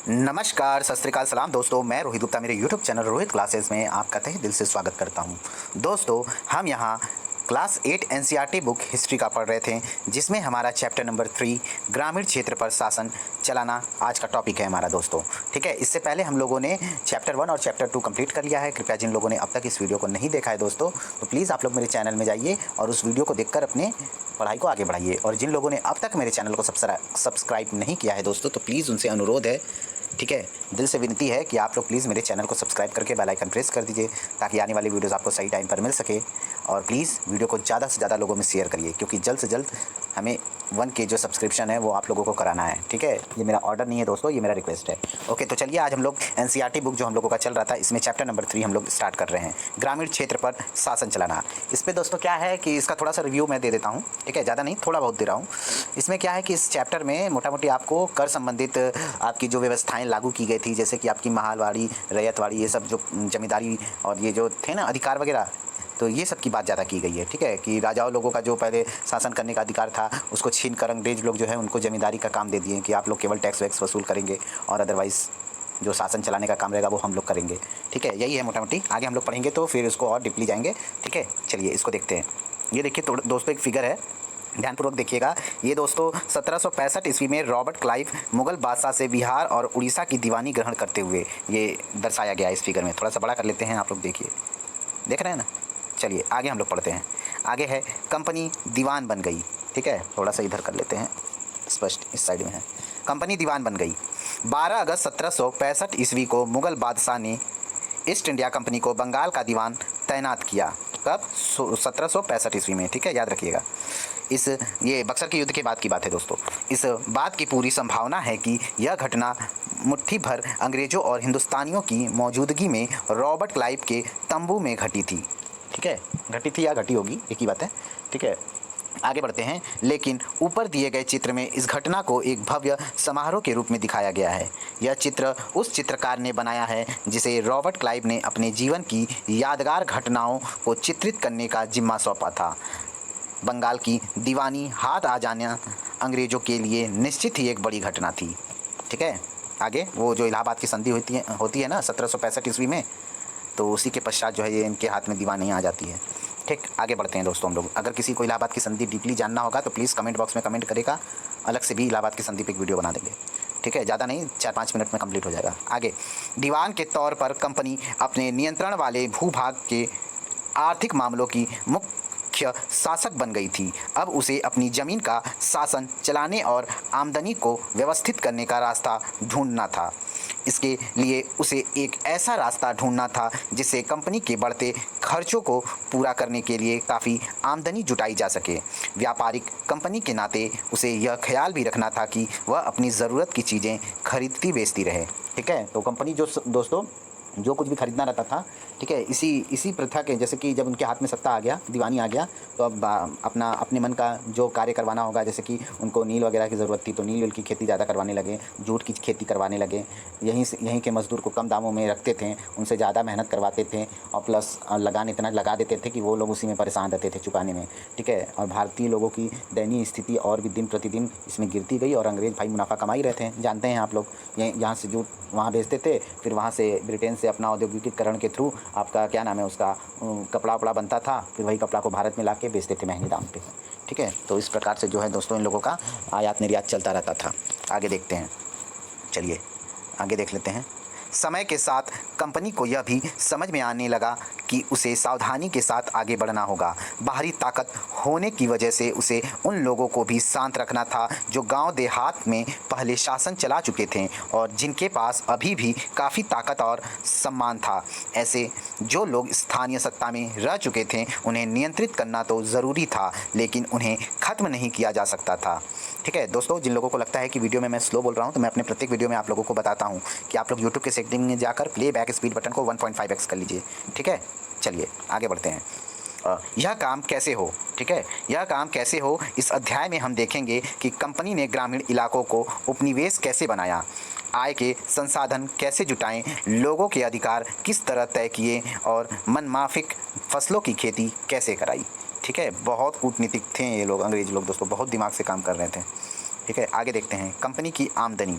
नमस्कार, सत श्री अकाल, सलाम दोस्तों। मैं रोहित गुप्ता मेरे यूट्यूब चैनल रोहित क्लासेस में आपका तहे दिल से स्वागत करता हूं। दोस्तों, हम यहां क्लास 8 एनसीईआरटी बुक हिस्ट्री का पढ़ रहे थे, जिसमें हमारा चैप्टर नंबर 3 ग्रामीण क्षेत्र पर शासन चलाना आज का टॉपिक है हमारा दोस्तों। ठीक है, इससे पहले हम लोगों ने चैप्टर 1 और चैप्टर 2 कंप्लीट कर लिया है। कृपया जिन लोगों ने अब तक इस वीडियो को नहीं देखा है दोस्तों, तो प्लीज़ आप लोग मेरे चैनल में जाइए और उस वीडियो को देखकर अपने पढ़ाई को आगे बढ़ाइए। और जिन लोगों ने अब तक मेरे चैनल को सब्सक्राइब नहीं किया है दोस्तों, तो प्लीज़ उनसे अनुरोध है, ठीक है, दिल से विनती है कि आप लोग प्लीज़ मेरे चैनल को सब्सक्राइब करके बेल आइकन प्रेस कर दीजिए, ताकि आने वाली वीडियोज़ आपको सही टाइम पर मिल सके। और प्लीज़ वीडियो को ज़्यादा से ज़्यादा लोगों में शेयर करिए, क्योंकि जल्द से जल्द हमें 1 के जो सब्सक्रिप्शन है वो आप लोगों को कराना है। ठीक है, ये मेरा ऑर्डर नहीं है दोस्तों, ये मेरा रिक्वेस्ट है। ओके, तो चलिए आज हम लोग एनसीईआरटी बुक जो हम लोगों का चल रहा था, इसमें चैप्टर नंबर 3 हम लोग स्टार्ट कर रहे हैं, ग्रामीण क्षेत्र पर शासन चलाना। इस पर दोस्तों क्या है कि इसका थोड़ा सा रिव्यू मैं दे देता हूँ। ठीक है, ज़्यादा नहीं, थोड़ा बहुत दे रहा हूँ। इसमें क्या है कि इस चैप्टर में मोटा मोटी आपको कर संबंधित आपकी जो व्यवस्थाएं लागू की गई थी, जैसे कि आपकी महालवाड़ी, रैयतवाड़ी, ये सब जो जमींदारी और ये जो थे ना अधिकार वगैरह, तो ये सब की बात ज़्यादा की गई है। ठीक है, कि राजाओं लोगों का जो पहले शासन करने का अधिकार था, उसको छीन कर अंग्रेज लोग जो है उनको जमींदारी का काम दे दिए कि आप लोग केवल टैक्स वैक्स वसूल करेंगे और अदरवाइज़ जो शासन चलाने का काम रहेगा वो हम लोग करेंगे। ठीक है, यही है मोटा मोटी। आगे हम लोग पढ़ेंगे तो फिर इसको और डीपली जाएंगे। ठीक है, चलिए इसको देखते हैं। ये देखिए दोस्तों, एक फिगर है, ध्यानपूर्वक देखिएगा। ये दोस्तों 1765 ईस्वी में रॉबर्ट क्लाइव मुगल बादशाह से बिहार और उड़ीसा की दीवानी ग्रहण करते हुए ये दर्शाया गया है इस फिगर में। थोड़ा सा बड़ा कर लेते हैं, आप लोग देखिए, देख रहे हैं ना। चलिए आगे हम लोग पढ़ते हैं। आगे है कंपनी दीवान बन गई। ठीक है, थोड़ा सा इधर कर लेते हैं, स्पष्ट इस साइड में है। कंपनी दीवान बन गई। 12 अगस्त 1765 ईस्वी को मुगल बादशाह ने ईस्ट इंडिया कंपनी को बंगाल का दीवान तैनात किया। कब? 1765 ईस्वी में। ठीक है, याद रखिएगा। ये बक्सर के युद्ध के बाद की बात है दोस्तों। इस बात की पूरी संभावना है कि यह घटना मुट्ठी भर अंग्रेजों और हिंदुस्तानियों की मौजूदगी में रॉबर्ट क्लाइव के तंबू में घटी थी। ठीक है, घटी थी या घटी होगी, एक ही बात है। ठीक है, आगे बढ़ते हैं। लेकिन ऊपर दिए गए चित्र में इस घटना को एक भव्य समारोह के रूप में दिखाया गया है। यह चित्र उस चित्रकार ने बनाया है जिसे रॉबर्ट क्लाइव ने अपने जीवन की यादगार घटनाओं को चित्रित करने का जिम्मा सौंपा था। बंगाल की दीवानी हाथ आ जाना अंग्रेज़ों के लिए निश्चित ही एक बड़ी घटना थी। ठीक है, आगे वो जो इलाहाबाद की संधि होती है ना 1765 ईस्वी में, तो उसी के पश्चात जो है ये इनके हाथ में दीवानी आ जाती है। ठीक, आगे बढ़ते हैं दोस्तों हम लोग। अगर किसी को इलाहाबाद की संधि डीपली जानना होगा तो प्लीज़ कमेंट बॉक्स में कमेंट करेगा, अलग से भी इलाहाबाद की संधि पर एक वीडियो बना देंगे। ठीक है, ज़्यादा नहीं, 4-5 मिनट में कंप्लीट हो जाएगा। आगे, दीवान के तौर पर कंपनी अपने नियंत्रण वाले भूभाग के आर्थिक मामलों की मुख्य शासक बन गई थी। अब उसे अपनी ज़मीन का शासन चलाने और आमदनी को व्यवस्थित करने का रास्ता ढूंढना था। इसके लिए उसे एक ऐसा रास्ता ढूंढना था जिससे कंपनी के बढ़ते खर्चों को पूरा करने के लिए काफ़ी आमदनी जुटाई जा सके। व्यापारिक कंपनी के नाते उसे यह ख्याल भी रखना था कि वह अपनी ज़रूरत की चीज़ें खरीदती बेचती रहे। ठीक है, तो कंपनी जो दोस्तों जो कुछ भी खरीदना रहता था, ठीक है, इसी प्रथा के, जैसे कि जब उनके हाथ में सत्ता आ गया, दीवानी आ गया, तो अब अपने मन का जो कार्य करवाना होगा, जैसे कि उनको नील वगैरह की ज़रूरत थी तो नील की खेती ज़्यादा करवाने लगे, जूट की खेती करवाने लगे। यहीं के मज़दूर को कम दामों में रखते थे, उनसे ज़्यादा मेहनत करवाते थे और प्लस लगान इतना लगा देते थे कि वो लोग उसी में परेशान रहते थे चुकाने में। ठीक है, और भारतीय लोगों की दयनीय स्थिति और भी दिन प्रतिदिन इसमें गिरती गई और अंग्रेज़ भाई मुनाफा कमा ही रहे थे, जानते हैं आप लोग। यहाँ से जूट वहाँ भेजते थे, फिर वहाँ से ब्रिटेन से अपना औद्योगिकीकरण के थ्रू आपका क्या नाम है उसका कपड़ा वपड़ा बनता था, फिर वही कपड़ा को भारत में लाके बेचते थे महंगे दाम पे। ठीक है, तो इस प्रकार से जो है दोस्तों इन लोगों का आयात निर्यात चलता रहता था। आगे देखते हैं, चलिए आगे देख लेते हैं। समय के साथ कंपनी को यह भी समझ में आने लगा कि उसे सावधानी के साथ आगे बढ़ना होगा। बाहरी ताकत होने की वजह से उसे उन लोगों को भी शांत रखना था जो गांव देहात में पहले शासन चला चुके थे और जिनके पास अभी भी काफ़ी ताकत और सम्मान था। ऐसे जो लोग स्थानीय सत्ता में रह चुके थे उन्हें नियंत्रित करना तो ज़रूरी था, लेकिन उन्हें ख़त्म नहीं किया जा सकता था। ठीक है दोस्तों, जिन लोगों को लगता है कि वीडियो में मैं स्लो बोल रहा हूँ, तो मैं अपने प्रत्येक वीडियो में आप लोगों को बताता हूँ कि आप लोग यूट्यूब के सेटिंग में जाकर प्लेबैक स्पीड बटन को 1.5x कर लीजिए। ठीक है, चलिए आगे बढ़ते हैं। यह काम कैसे हो, ठीक है, यह काम कैसे हो, इस अध्याय में हम देखेंगे कि कंपनी ने ग्रामीण इलाकों को उपनिवेश कैसे बनाया, आय के संसाधन कैसे जुटाएं, लोगों के अधिकार किस तरह तय किए और मनमाफिक फसलों की खेती कैसे कराई। ठीक है, बहुत कूटनीतिक थे ये लोग, अंग्रेज लोग दोस्तों, बहुत दिमाग से काम कर रहे थे। ठीक है, आगे देखते हैं। कंपनी की आमदनी,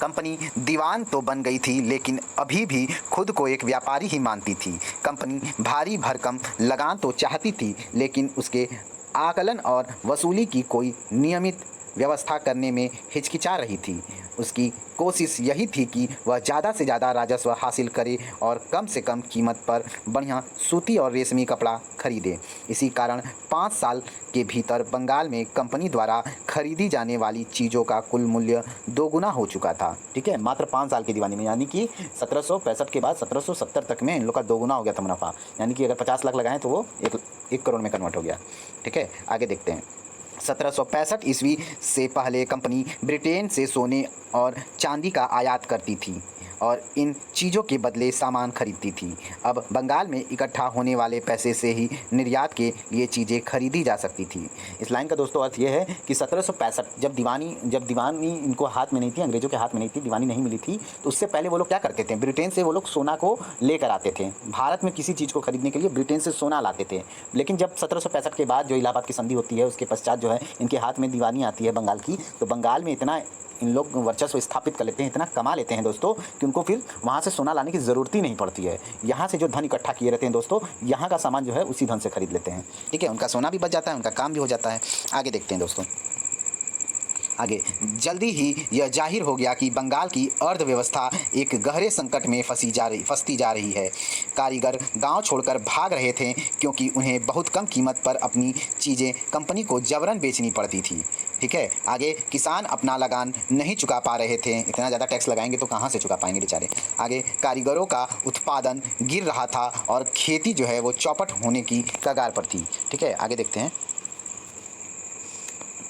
कंपनी दीवान तो बन गई थी, लेकिन अभी भी खुद को एक व्यापारी ही मानती थी। कंपनी भारी भरकम लगान तो चाहती थी, लेकिन उसके आकलन और वसूली की कोई नियमित व्यवस्था करने में हिचकिचा रही थी। उसकी कोशिश यही थी कि वह ज़्यादा से ज़्यादा राजस्व हासिल करे और कम से कम कीमत पर बढ़िया सूती और रेशमी कपड़ा खरीदे। इसी कारण 5 साल के भीतर बंगाल में कंपनी द्वारा खरीदी जाने वाली चीज़ों का कुल मूल्य दोगुना हो चुका था। ठीक है, मात्र 5 साल की दीवानी में, यानी कि 1765 के बाद 1770 तक में इन लोग का दोगुना हो गया था मुनाफा। यानी कि अगर 50 लाख लगाएं तो वो 1 करोड़ में कन्वर्ट हो गया। ठीक है, आगे देखते हैं। 1765 ईस्वी से पहले कंपनी ब्रिटेन से सोने और चांदी का आयात करती थी और इन चीज़ों के बदले सामान खरीदती थी। अब बंगाल में इकट्ठा होने वाले पैसे से ही निर्यात के लिए चीज़ें खरीदी जा सकती थी। इस लाइन का दोस्तों अर्थ यह है कि 1765 जब दीवानी इनको हाथ में नहीं थी, अंग्रेज़ों के हाथ में नहीं थी, दीवानी नहीं मिली थी, तो उससे पहले वो लोग क्या करते थे, ब्रिटेन से वो लोग सोना को लेकर आते थे। भारत में किसी चीज़ को खरीदने के लिए ब्रिटेन से सोना लाते थे। लेकिन जब 1765 के बाद जो इलाहाबाद की संधि होती है, उसके पश्चात जो है इनके हाथ में दीवानी आती है बंगाल की, तो बंगाल में इतना इन लोग वर्चस्व स्थापित कर लेते हैं, इतना कमा लेते हैं दोस्तों कि उनको फिर वहाँ से सोना लाने की ज़रूरत ही नहीं पड़ती है। यहाँ से जो धन इकट्ठा किए रहते हैं दोस्तों, यहाँ का सामान जो है उसी धन से खरीद लेते हैं। ठीक है, उनका सोना भी बच जाता है, उनका काम भी हो जाता है। आगे देखते हैं दोस्तों। आगे जल्दी ही यह जाहिर हो गया कि बंगाल की अर्थव्यवस्था एक गहरे संकट में फंसती जा रही है। कारीगर गांव छोड़कर भाग रहे थे क्योंकि उन्हें बहुत कम कीमत पर अपनी चीज़ें कंपनी को जबरन बेचनी पड़ती थी। ठीक है, आगे किसान अपना लगान नहीं चुका पा रहे थे, इतना ज़्यादा टैक्स लगाएंगे तो कहाँ से चुका पाएंगे बेचारे। आगे कारीगरों का उत्पादन गिर रहा था और खेती जो है वो चौपट होने की कगार पर थी। ठीक है, आगे देखते हैं।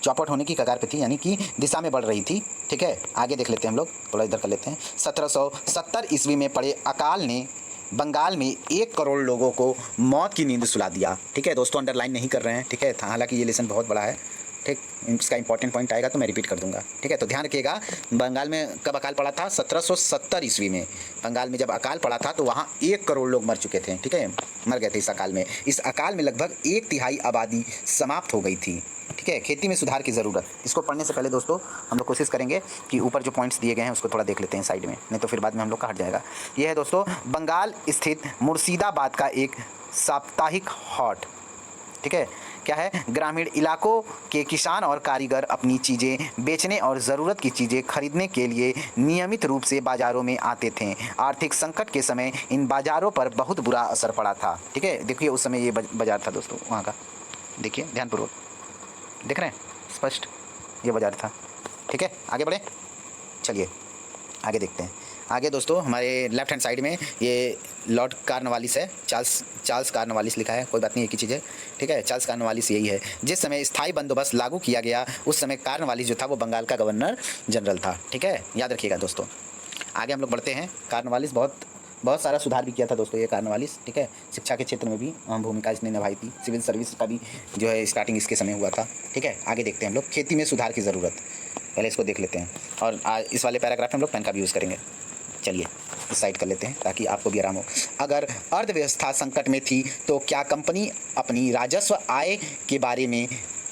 चौपट होने की कगार पे थी, यानी कि दिशा में बढ़ रही थी। ठीक है, आगे देख लेते हैं हम लोग, थोड़ा इधर कर लेते हैं। 1770 ईस्वी में पड़े अकाल ने बंगाल में 1 करोड़ लोगों को मौत की नींद सुला दिया। ठीक है दोस्तों, अंडरलाइन नहीं कर रहे हैं। ठीक है, हालांकि ये लेसन बहुत बड़ा है। ठीक, इसका इंपॉर्टेंट पॉइंट आएगा तो मैं रिपीट कर दूंगा। ठीक है, तो ध्यान रखिएगा, बंगाल में कब अकाल पड़ा था? 1770 ईस्वी में बंगाल में जब अकाल पड़ा था तो वहाँ 1 करोड़ लोग मर चुके थे। ठीक है, मर गए थे इस अकाल में। इस अकाल में लगभग 1/3 आबादी समाप्त हो गई थी। ठीक है, खेती में सुधार की ज़रूरत। इसको पढ़ने से पहले दोस्तों हम लोग कोशिश करेंगे कि ऊपर जो पॉइंट्स दिए गए हैं उसको थोड़ा देख लेते हैं साइड में, नहीं तो फिर बाद में हम लोग का हट जाएगा। यह है दोस्तों बंगाल स्थित मुर्शिदाबाद का एक साप्ताहिक हाट। ठीक है, क्या है? ग्रामीण इलाकों के किसान और कारीगर अपनी चीज़ें बेचने और ज़रूरत की चीज़ें खरीदने के लिए नियमित रूप से बाज़ारों में आते थे। आर्थिक संकट के समय इन बाज़ारों पर बहुत बुरा असर पड़ा था। ठीक है, देखिए उस समय ये बाज़ार था दोस्तों वहाँ का, देखिए ध्यानपूर्वक, देख रहे हैं स्पष्ट, ये बाज़ार था। ठीक है, आगे बढ़ें, चलिए आगे देखते हैं। आगे दोस्तों हमारे लेफ्ट हैंड साइड में ये लॉर्ड कार्नवालिस है, चार्ल्स कार्नवालिस लिखा है, कोई बात नहीं, एक ही चीज़ है। ठीक है, चार्ल्स कार्नवालिस यही है। जिस समय स्थायी बंदोबस्त लागू किया गया उस समय कार्नवालिस जो था वो बंगाल का गवर्नर जनरल था। ठीक है, याद रखिएगा दोस्तों। आगे हम लोग बढ़ते हैं। कार्नवालिस बहुत सारा सुधार भी किया था दोस्तों ये कार्नवालिस। ठीक है, शिक्षा के क्षेत्र में भी अहम भूमिका इसने निभाई थी। सिविल सर्विस का भी जो है स्टार्टिंग इसके समय हुआ था। ठीक है, आगे देखते हैं हम लोग। खेती में सुधार की ज़रूरत, पहले इसको देख लेते हैं और इस वाले पैराग्राफ में हम लोग पेन का भी यूज़ करेंगे। चलिए इस साइड कर लेते हैं ताकि आपको भी आराम हो। अगर अर्थव्यवस्था संकट में थी तो क्या कंपनी अपनी राजस्व आय के बारे में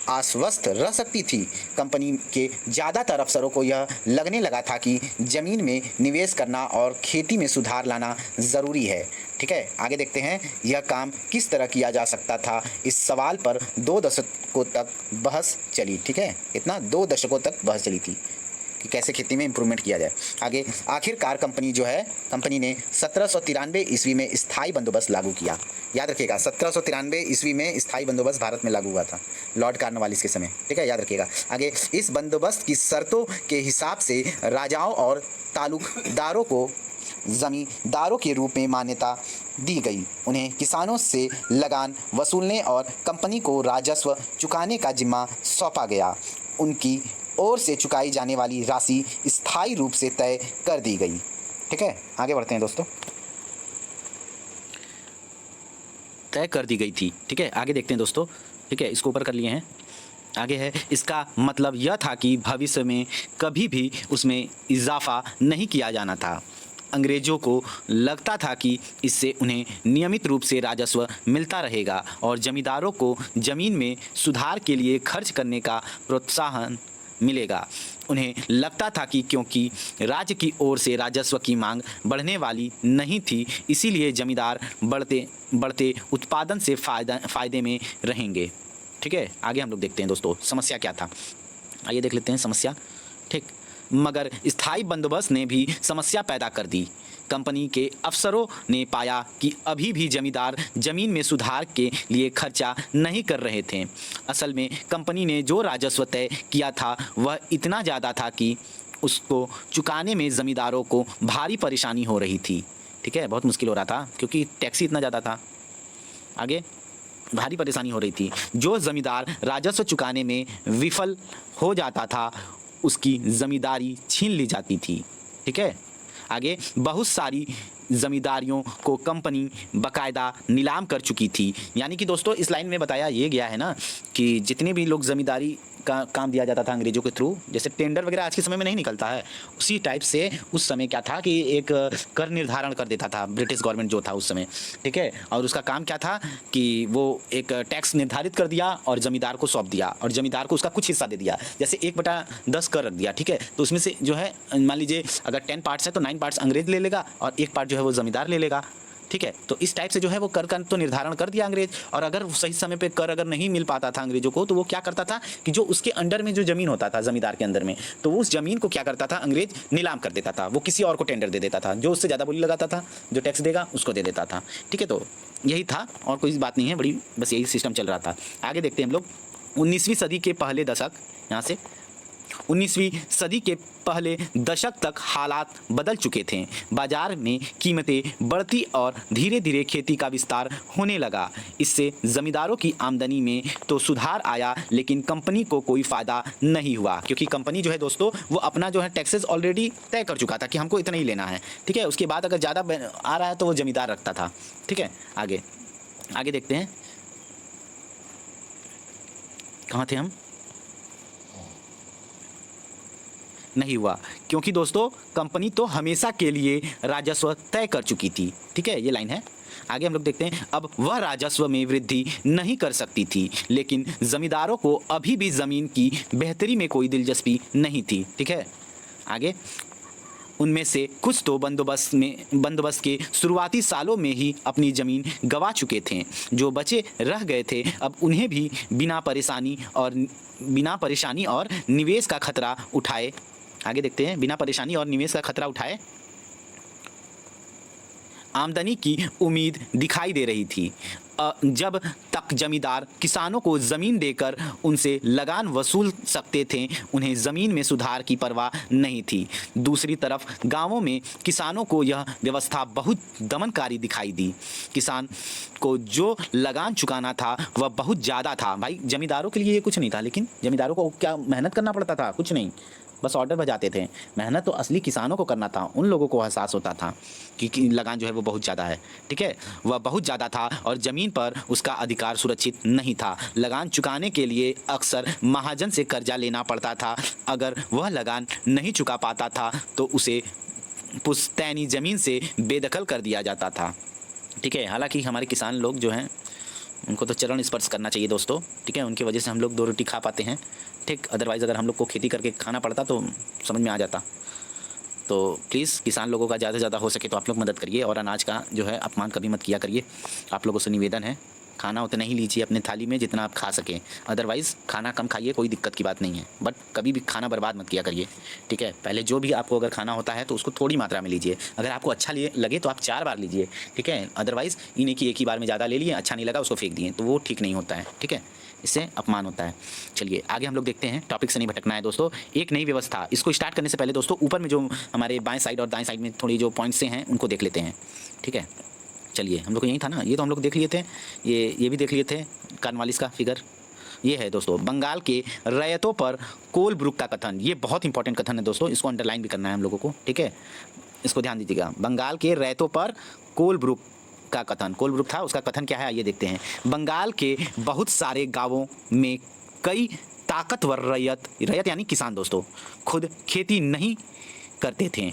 आश्वस्त रह सकती थी? कंपनी के ज़्यादातर अफसरों को यह लगने लगा था कि ज़मीन में निवेश करना और खेती में सुधार लाना ज़रूरी है। ठीक है, आगे देखते हैं। यह काम किस तरह किया जा सकता था, इस सवाल पर 2 दशकों तक बहस चली। ठीक है, इतना 2 दशकों तक बहस चली थी कि कैसे खेती में इम्प्रूवमेंट किया जाए। आगे आखिरकार कंपनी ने 1793 ईस्वी में स्थायी बंदोबस्त लागू किया। याद रखिएगा 1793 ईस्वी में स्थायी बंदोबस्त भारत में लागू हुआ था लॉर्ड कार्नवालिस के समय। ठीक है, याद रखिएगा। आगे इस बंदोबस्त की शर्तों के हिसाब से राजाओं और तालुकदारों को जमींदारों के रूप में मान्यता दी गई। उन्हें किसानों से लगान वसूलने और कंपनी को राजस्व चुकाने का जिम्मा सौंपा गया। उनकी ओर से चुकाई जाने वाली राशि स्थायी रूप से तय कर दी गई। ठीक है, आगे बढ़ते हैं दोस्तों। तय कर दी गई थी। ठीक है, आगे देखते हैं दोस्तों। ठीक है, इसको ऊपर कर लिए हैं। आगे है, इसका मतलब यह था कि भविष्य में कभी भी उसमें इजाफा नहीं किया जाना था। अंग्रेज़ों को लगता था कि इससे उन्हें नियमित रूप से राजस्व मिलता रहेगा और जमींदारों को ज़मीन में सुधार के लिए खर्च करने का प्रोत्साहन मिलेगा। उन्हें लगता था कि क्योंकि राज्य की ओर से राजस्व की मांग बढ़ने वाली नहीं थी, इसीलिए जमींदार बढ़ते बढ़ते उत्पादन से फायदे में रहेंगे। ठीक है, आगे हम लोग देखते हैं दोस्तों समस्या क्या था। आइए देख लेते हैं समस्या। ठीक, मगर स्थायी बंदोबस्त ने भी समस्या पैदा कर दी। कंपनी के अफसरों ने पाया कि अभी भी जमींदार जमीन में सुधार के लिए खर्चा नहीं कर रहे थे। असल में कंपनी ने जो राजस्व तय किया था वह इतना ज़्यादा था कि उसको चुकाने में जमींदारों को भारी परेशानी हो रही थी। ठीक है, बहुत मुश्किल हो रहा था क्योंकि टैक्स ही इतना ज़्यादा था। आगे भारी परेशानी हो रही थी। जो जमींदार राजस्व चुकाने में विफल हो जाता था उसकी जमींदारी छीन ली जाती थी। ठीक है, आगे बहुत सारी जमींदारियों को कंपनी बाकायदा नीलाम कर चुकी थी। यानी कि दोस्तों इस लाइन में बताया ये गया है ना कि जितने भी लोग जमींदारी का काम दिया जाता था अंग्रेजों के थ्रू, जैसे टेंडर वगैरह आज के समय में नहीं निकलता है, उसी टाइप से उस समय क्या था कि एक कर निर्धारण कर देता था ब्रिटिश गवर्नमेंट जो था उस समय। ठीक है, और उसका काम क्या था कि वो एक टैक्स निर्धारित कर दिया और जमींदार को सौंप दिया और जमींदार को उसका कुछ हिस्सा दे दिया। जैसे 1/10 कर रख दिया। ठीक है, तो उसमें से जो है मान लीजिए अगर 10 पार्ट्स है तो 9 पार्ट्स अंग्रेज ले लेगा और 1 पार्ट जो है वो जमींदार ले लेगा। ठीक है, तो इस टाइप से जो है वो कर का तो निर्धारण कर दिया अंग्रेज। और अगर सही समय पे कर अगर नहीं मिल पाता था अंग्रेजों को, तो वो क्या करता था कि जो उसके अंडर में जो जमीन होता था जमींदार के अंदर में, तो वो उस जमीन को क्या करता था अंग्रेज नीलाम कर देता था। वो किसी और को टेंडर दे देता था, जो उससे ज़्यादा बोली लगाता था, जो टैक्स देगा उसको दे देता था। ठीक है, तो यही था और कोई बात नहीं है, बड़ी बस यही सिस्टम चल रहा था। आगे देखते हैं हम लोग 19वीं सदी के पहले दशक, यहाँ से 19वीं सदी के पहले दशक तक हालात बदल चुके थे। बाजार में कीमतें बढ़ती और धीरे धीरे खेती का विस्तार होने लगा। इससे जमींदारों की आमदनी में तो सुधार आया, लेकिन कंपनी को कोई फ़ायदा नहीं हुआ, क्योंकि कंपनी जो है दोस्तों वो अपना जो है टैक्सेस ऑलरेडी तय कर चुका था कि हमको इतना ही लेना है। ठीक है, उसके बाद अगर ज़्यादा आ रहा है तो वो जमींदार रखता था। ठीक है, आगे आगे देखते हैं, कहाँ थे हम? नहीं हुआ क्योंकि दोस्तों कंपनी तो हमेशा के लिए राजस्व तय कर चुकी थी। ठीक है, ये लाइन है। आगे हम लोग देखते हैं, अब वह राजस्व में वृद्धि नहीं कर सकती थी, लेकिन जमींदारों को अभी भी जमीन की बेहतरी में कोई दिलचस्पी नहीं थी। ठीक है, आगे उनमें से कुछ तो बंदोबस्त के शुरुआती सालों में ही अपनी ज़मीन गंवा चुके थे। जो बचे रह गए थे अब उन्हें भी बिना परेशानी और निवेश का खतरा उठाए। आगे देखते हैं, बिना परेशानी और निवेश का खतरा उठाए आमदनी की उम्मीद दिखाई दे रही थी। जब तक जमींदार किसानों को ज़मीन देकर उनसे लगान वसूल सकते थे, उन्हें ज़मीन में सुधार की परवाह नहीं थी। दूसरी तरफ गांवों में किसानों को यह व्यवस्था बहुत दमनकारी दिखाई दी। किसान को जो लगान चुकाना था वह बहुत ज़्यादा था। भाई जमींदारों के लिए ये कुछ नहीं था, लेकिन जमींदारों को क्या मेहनत करना पड़ता था? कुछ नहीं, बस ऑर्डर बजाते थे। मेहनत तो असली किसानों को करना था, उन लोगों को एहसास होता था कि लगान जो है वो बहुत ज़्यादा है। ठीक है, वह बहुत ज़्यादा था और ज़मीन पर उसका अधिकार सुरक्षित नहीं था। लगान चुकाने के लिए अक्सर महाजन से कर्जा लेना पड़ता था। अगर वह लगान नहीं चुका पाता था तो उसे पुश्तैनी ज़मीन से बेदखल कर दिया जाता था। ठीक है, हालांकि हमारे किसान लोग जो हैं उनको तो चरण स्पर्श करना चाहिए दोस्तों। ठीक है, उनकी वजह से हम लोग 2 रोटी खा पाते हैं। ठीक, अदरवाइज़ अगर हम लोग को खेती करके खाना पड़ता तो समझ में आ जाता। तो प्लीज़ किसान लोगों का ज़्यादा से ज़्यादा हो सके तो आप लोग मदद करिए और अनाज का जो है अपमान कभी मत किया करिए। आप लोगों से निवेदन है, खाना उतना ही लीजिए अपने थाली में जितना आप खा सकें। अदरवाइज़ खाना कम खाइए, कोई दिक्कत की बात नहीं है, बट कभी भी खाना बर्बाद मत किया करिए। ठीक है, पहले जो भी आपको अगर खाना होता है तो उसको थोड़ी मात्रा में लीजिए। अगर आपको अच्छा लगे तो आप 4 बार लीजिए। ठीक है, अदरवाइज़ इन्हें कि एक ही बार में ज़्यादा ले लिए, अच्छा नहीं लगा उसको फेंक दिए, तो वो ठीक नहीं होता है। ठीक है, इससे अपमान होता है। चलिए आगे हम लोग देखते हैं, टॉपिक से नहीं भटकना है दोस्तों। एक नई व्यवस्था, इसको स्टार्ट करने से पहले दोस्तों ऊपर में जो हमारे बाएं साइड और दाएं साइड में थोड़ी जो पॉइंट्स से हैं उनको देख लेते हैं। ठीक है, चलिए हम लोग को यही था ना, ये तो हम लोग देख लिए थे, ये भी देख लिए थे कार्नवालिस का फिगर। ये है दोस्तों बंगाल के रैयतों पर कोलब्रुक का कथन। ये बहुत इंपॉर्टेंट कथन है दोस्तों, इसको अंडरलाइन भी करना है हम लोगों को। ठीक है, इसको ध्यान दीजिएगा। बंगाल के रैयतों पर कोलब्रुक का कथन, कोलब्रुक था, उसका कथन क्या है आइए देखते हैं। बंगाल के बहुत सारे गाँवों में कई ताकतवर रैयत यानी किसान दोस्तों खुद खेती नहीं करते थे।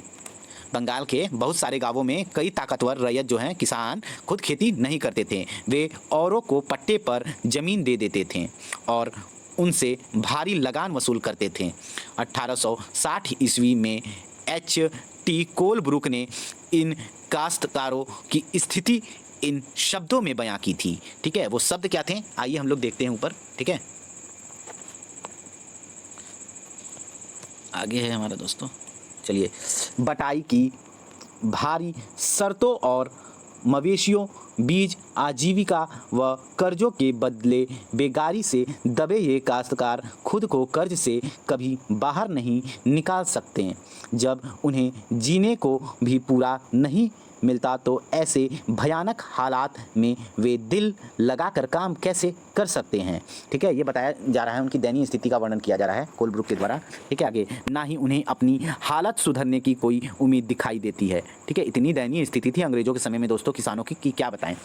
बंगाल के बहुत सारे गांवों में कई ताकतवर रैयत जो हैं किसान खुद खेती नहीं करते थे। वे औरों को पट्टे पर ज़मीन दे देते थे और उनसे भारी लगान वसूल करते थे। 1860 ईस्वी में H.T. कोलब्रुक ने इन काश्तकारों की स्थिति इन शब्दों में बयां की थी। ठीक है, वो शब्द क्या थे आइए हम लोग देखते हैं ऊपर। ठीक है, आगे है हमारा दोस्तों, चलिए। बटाई की भारी शर्तों और मवेशियों, बीज, आजीविका व कर्जों के बदले बेगारी से दबे ये काश्तकार खुद को कर्ज से कभी बाहर नहीं निकाल सकते। जब उन्हें जीने को भी पूरा नहीं मिलता तो ऐसे भयानक हालात में वे दिल लगाकर काम कैसे कर सकते हैं। ठीक है, ये बताया जा रहा है, उनकी दयनीय स्थिति का वर्णन किया जा रहा है कोलब्रुक के द्वारा। ठीक है, आगे, ना ही उन्हें अपनी हालत सुधरने की कोई उम्मीद दिखाई देती है। ठीक है, इतनी दयनीय स्थिति थी अंग्रेजों के समय में दोस्तों किसानों की कि क्या बताएं।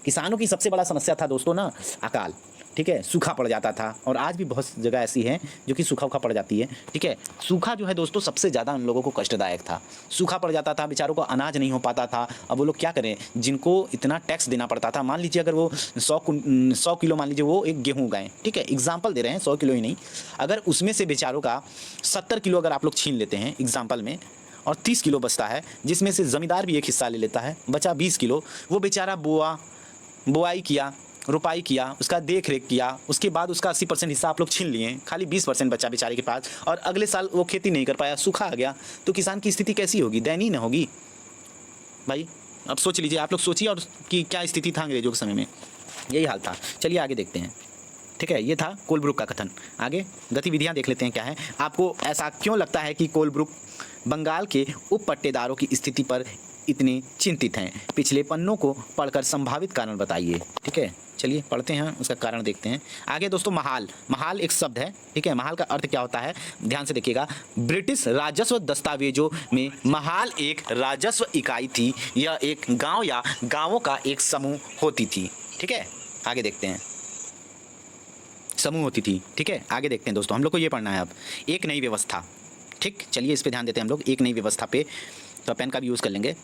किसानों की सबसे बड़ा समस्या था दोस्तों ना अकाल। ठीक है, सूखा पड़ जाता था, और आज भी बहुत जगह ऐसी है जो कि सूखा उखा पड़ जाती है। ठीक है, सूखा जो है दोस्तों सबसे ज़्यादा उन लोगों को कष्टदायक था। सूखा पड़ जाता था, बेचारों को अनाज नहीं हो पाता था। अब वो लोग क्या करें, जिनको इतना टैक्स देना पड़ता था। मान लीजिए अगर वो 100 किलो, मान लीजिए वो एक गेहूँ उगाएं, ठीक है, एग्जाम्पल दे रहे हैं, 100 किलो ही नहीं, अगर उसमें से बेचारों का 70 किलो अगर आप लोग छीन लेते हैं एग्जाम्पल में, और 30 किलो बचता है, जिसमें से ज़मींदार भी एक हिस्सा ले लेता है, बचा 20 किलो, वो बेचारा बुआई किया, रुपाई किया, उसका देख रेख किया, उसके बाद उसका 80% हिस्सा आप लोग छीन लिए, खाली 20% बचा बेचारे के पास, और अगले साल वो खेती नहीं कर पाया, सूखा आ गया, तो किसान की स्थिति कैसी होगी, दयनीय न होगी भाई। अब सोच लीजिए, आप लोग सोचिए और कि क्या स्थिति था अंग्रेजों के समय में, यही हाल था। चलिए आगे देखते हैं। ठीक है, ये था कोलब्रुक का कथन। आगे गतिविधियां देख लेते हैं क्या है। आपको ऐसा क्यों लगता है कि कोलब्रुक बंगाल के उप पट्टेदारों की स्थिति पर इतने चिंतित हैं? पिछले पन्नों को पढ़कर संभावित कारण बताइए। ठीक है, चलिए पढ़ते हैं, उसका कारण देखते हैं। आगे दोस्तों, महाल एक शब्द है। ठीक है, महाल का अर्थ क्या होता है, ध्यान से देखिएगा। ब्रिटिश राजस्व दस्तावेजों में महाल एक राजस्व इकाई थी। यह एक गांव या गांवों का एक समूह होती थी। ठीक है, आगे देखते हैं, समूह होती थी। ठीक है, आगे देखते हैं दोस्तों, हम लोग को ये पढ़ना है अब, एक नई व्यवस्था। ठीक, चलिए इस पे ध्यान देते हैं हम लोग, एक नई व्यवस्था पे, तो पेन का भी यूज़ कर लेंगे।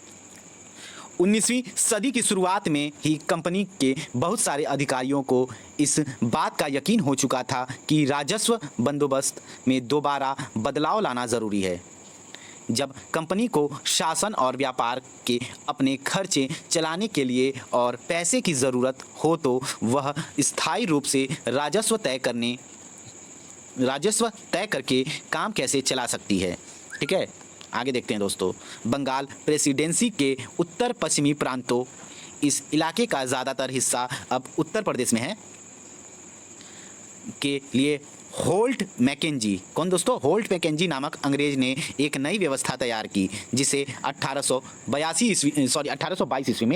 19वीं सदी की शुरुआत में ही कंपनी के बहुत सारे अधिकारियों को इस बात का यकीन हो चुका था कि राजस्व बंदोबस्त में दोबारा बदलाव लाना ज़रूरी है। जब कंपनी को शासन और व्यापार के अपने खर्चे चलाने के लिए और पैसे की ज़रूरत हो तो वह स्थायी रूप से राजस्व तय करके काम कैसे चला सकती है। ठीक है, आगे देखते हैं दोस्तों। बंगाल प्रेसिडेंसी के उत्तर पश्चिमी प्रांतों, इस इलाके का ज़्यादातर हिस्सा अब उत्तर प्रदेश में है, के लिए होल्ट मैकेंजी, कौन दोस्तों, होल्ट मैकेंजी नामक अंग्रेज ने एक नई व्यवस्था तैयार की, जिसे 1822 ईस्वी में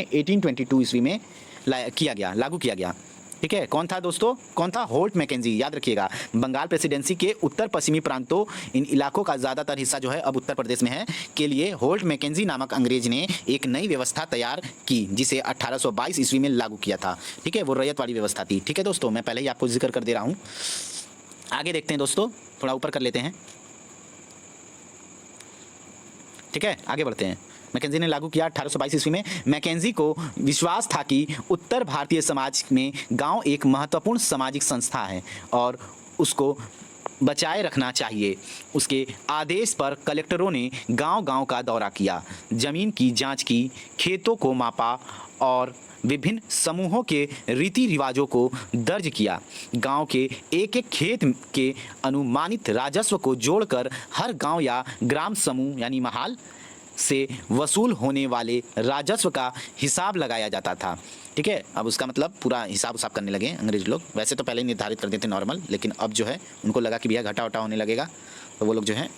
1822 ईस्वी में लागू किया गया। ठीक है, कौन था दोस्तों, कौन था, होल्ट मैकेंजी, याद रखिएगा। बंगाल प्रेसिडेंसी के उत्तर पश्चिमी प्रांतों, इन इलाकों का ज़्यादातर हिस्सा जो है अब उत्तर प्रदेश में है, के लिए होल्ट मैकेंजी नामक अंग्रेज ने एक नई व्यवस्था तैयार की, जिसे 1822 ईस्वी में लागू किया था। ठीक है, वो रैयत वाली व्यवस्था थी। ठीक है दोस्तों, मैं पहले ही आपको जिक्र कर दे रहा हूँ। आगे देखते हैं दोस्तों, थोड़ा ऊपर कर लेते हैं। ठीक है, आगे बढ़ते हैं। मैकेंजी ने लागू किया 1822 ईस्वी में। मैकेंजी को विश्वास था कि उत्तर भारतीय समाज में गांव एक महत्वपूर्ण सामाजिक संस्था है और उसको बचाए रखना चाहिए। उसके आदेश पर कलेक्टरों ने गांव-गांव का दौरा किया, जमीन की जांच की, खेतों को मापा और विभिन्न समूहों के रीति रिवाजों को दर्ज किया। गांव के एक एक खेत के अनुमानित राजस्व को जोड़कर हर गांव या ग्राम समूह यानी महाल से वसूल होने वाले राजस्व का हिसाब लगाया जाता था। ठीक है, अब उसका मतलब पूरा हिसाब उसाब करने लगे अंग्रेज लोग। वैसे तो पहले ही निर्धारित कर देते नॉर्मल, लेकिन अब जो है उनको लगा कि भैया घाटा वटा होने लगेगा, तो वो लोग जो है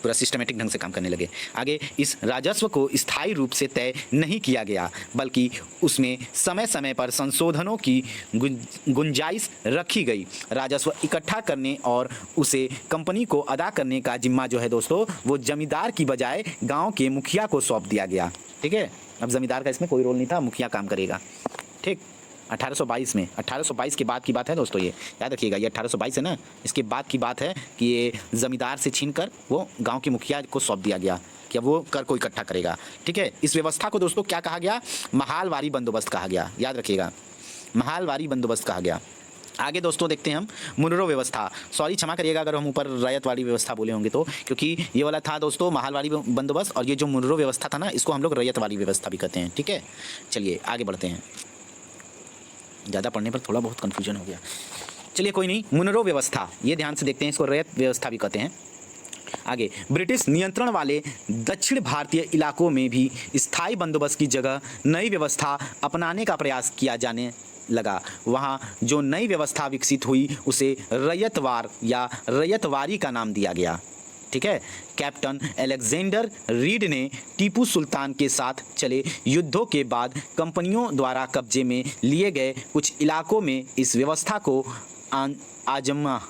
पूरा सिस्टमेटिक ढंग से काम करने लगे। आगे, इस राजस्व को स्थायी रूप से तय नहीं किया गया, बल्कि उसमें समय समय पर संशोधनों की गुंजाइश रखी गई। राजस्व इकट्ठा करने और उसे कंपनी को अदा करने का जिम्मा जो है दोस्तों, वो जमींदार की बजाय गांव के मुखिया को सौंप दिया गया। ठीक है, अब जमींदार का इसमें कोई रोल नहीं था, मुखिया काम करेगा। ठीक, 1822 में, 1822 के बाद की बात है दोस्तों, ये याद रखिएगा, ये 1822 है ना, इसके बाद की बात है कि ये ज़मींदार से छीनकर वो गांव के मुखिया को सौंप दिया गया कि अब वो कर को इकट्ठा करेगा। ठीक है, इस व्यवस्था को दोस्तों क्या कहा गया, महालवारी बंदोबस्त कहा गया। याद रखिएगा, महालवारी बंदोबस्त कहा गया। आगे दोस्तों देखते हैं हम मुनरो व्यवस्था। सॉरी क्षमा करिएगा अगर हम ऊपर रैयत वाली व्यवस्था बोले होंगे तो, क्योंकि ये वाला था दोस्तों महालवाड़ी बंदोबस्त, और ये जो मुनरो व्यवस्था था ना, इसको हम लोग रैयत वाली व्यवस्था भी कहते हैं। ठीक है, चलिए आगे बढ़ते हैं। ज़्यादा पढ़ने पर थोड़ा बहुत कन्फ्यूजन हो गया, चलिए कोई नहीं। मुनरो व्यवस्था, ये ध्यान से देखते हैं, इसको रैयत व्यवस्था भी कहते हैं। आगे, ब्रिटिश नियंत्रण वाले दक्षिण भारतीय इलाकों में भी स्थायी बंदोबस्त की जगह नई व्यवस्था अपनाने का प्रयास किया जाने लगा। वहाँ जो नई व्यवस्था विकसित हुई उसे रैयतवार या रैयतवारी का नाम दिया गया। ठीक है, कैप्टन अलेक्जेंडर रीड ने टीपू सुल्तान के साथ चले युद्धों के बाद कंपनियों द्वारा कब्जे में लिए गए कुछ इलाकों में इस व्यवस्था को आजमा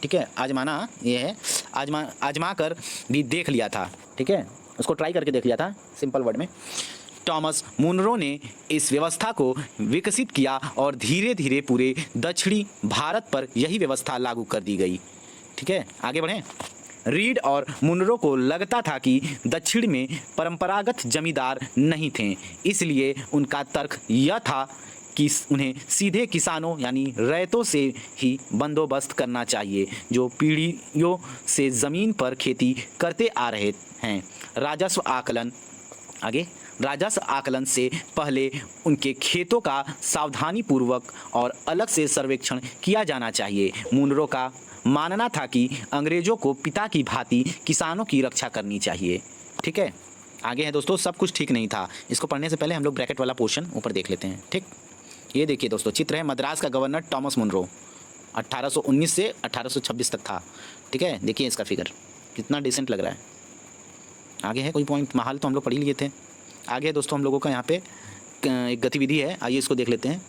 ठीक है, आजमाना ये है, आजमा कर भी देख लिया था। ठीक है, उसको ट्राई करके देख लिया था, सिंपल वर्ड में। टॉमस मुनरो ने इस व्यवस्था को विकसित किया और धीरे धीरे पूरे दक्षिणी भारत पर यही व्यवस्था लागू कर दी गई। ठीक है, आगे बढ़ें। रीड और मुनरो को लगता था कि दक्षिण में परंपरागत जमींदार नहीं थे, इसलिए उनका तर्क यह था कि उन्हें सीधे किसानों यानी रैयतों से ही बंदोबस्त करना चाहिए, जो पीढ़ियों से ज़मीन पर खेती करते आ रहे हैं। राजस्व आकलन से पहले उनके खेतों का सावधानीपूर्वक और अलग से सर्वेक्षण किया जाना चाहिए। मुनरो का मानना था कि अंग्रेजों को पिता की भांति किसानों की रक्षा करनी चाहिए। ठीक है, आगे है दोस्तों, सब कुछ ठीक नहीं था। इसको पढ़ने से पहले हम लोग ब्रैकेट वाला पोर्शन ऊपर देख लेते हैं। ठीक, ये देखिए दोस्तों, चित्र है मद्रास का गवर्नर टॉमस मुनरो, 1819 से 1826 तक था। ठीक है, देखिए इसका फिगर कितना डिसेंट लग रहा है। आगे है कोई पॉइंट, महाल तो हम लोग पढ़ ही लिए थे। आगे दोस्तों हम लोगों का यहाँ पे एक गतिविधि है, आइए इसको देख लेते हैं।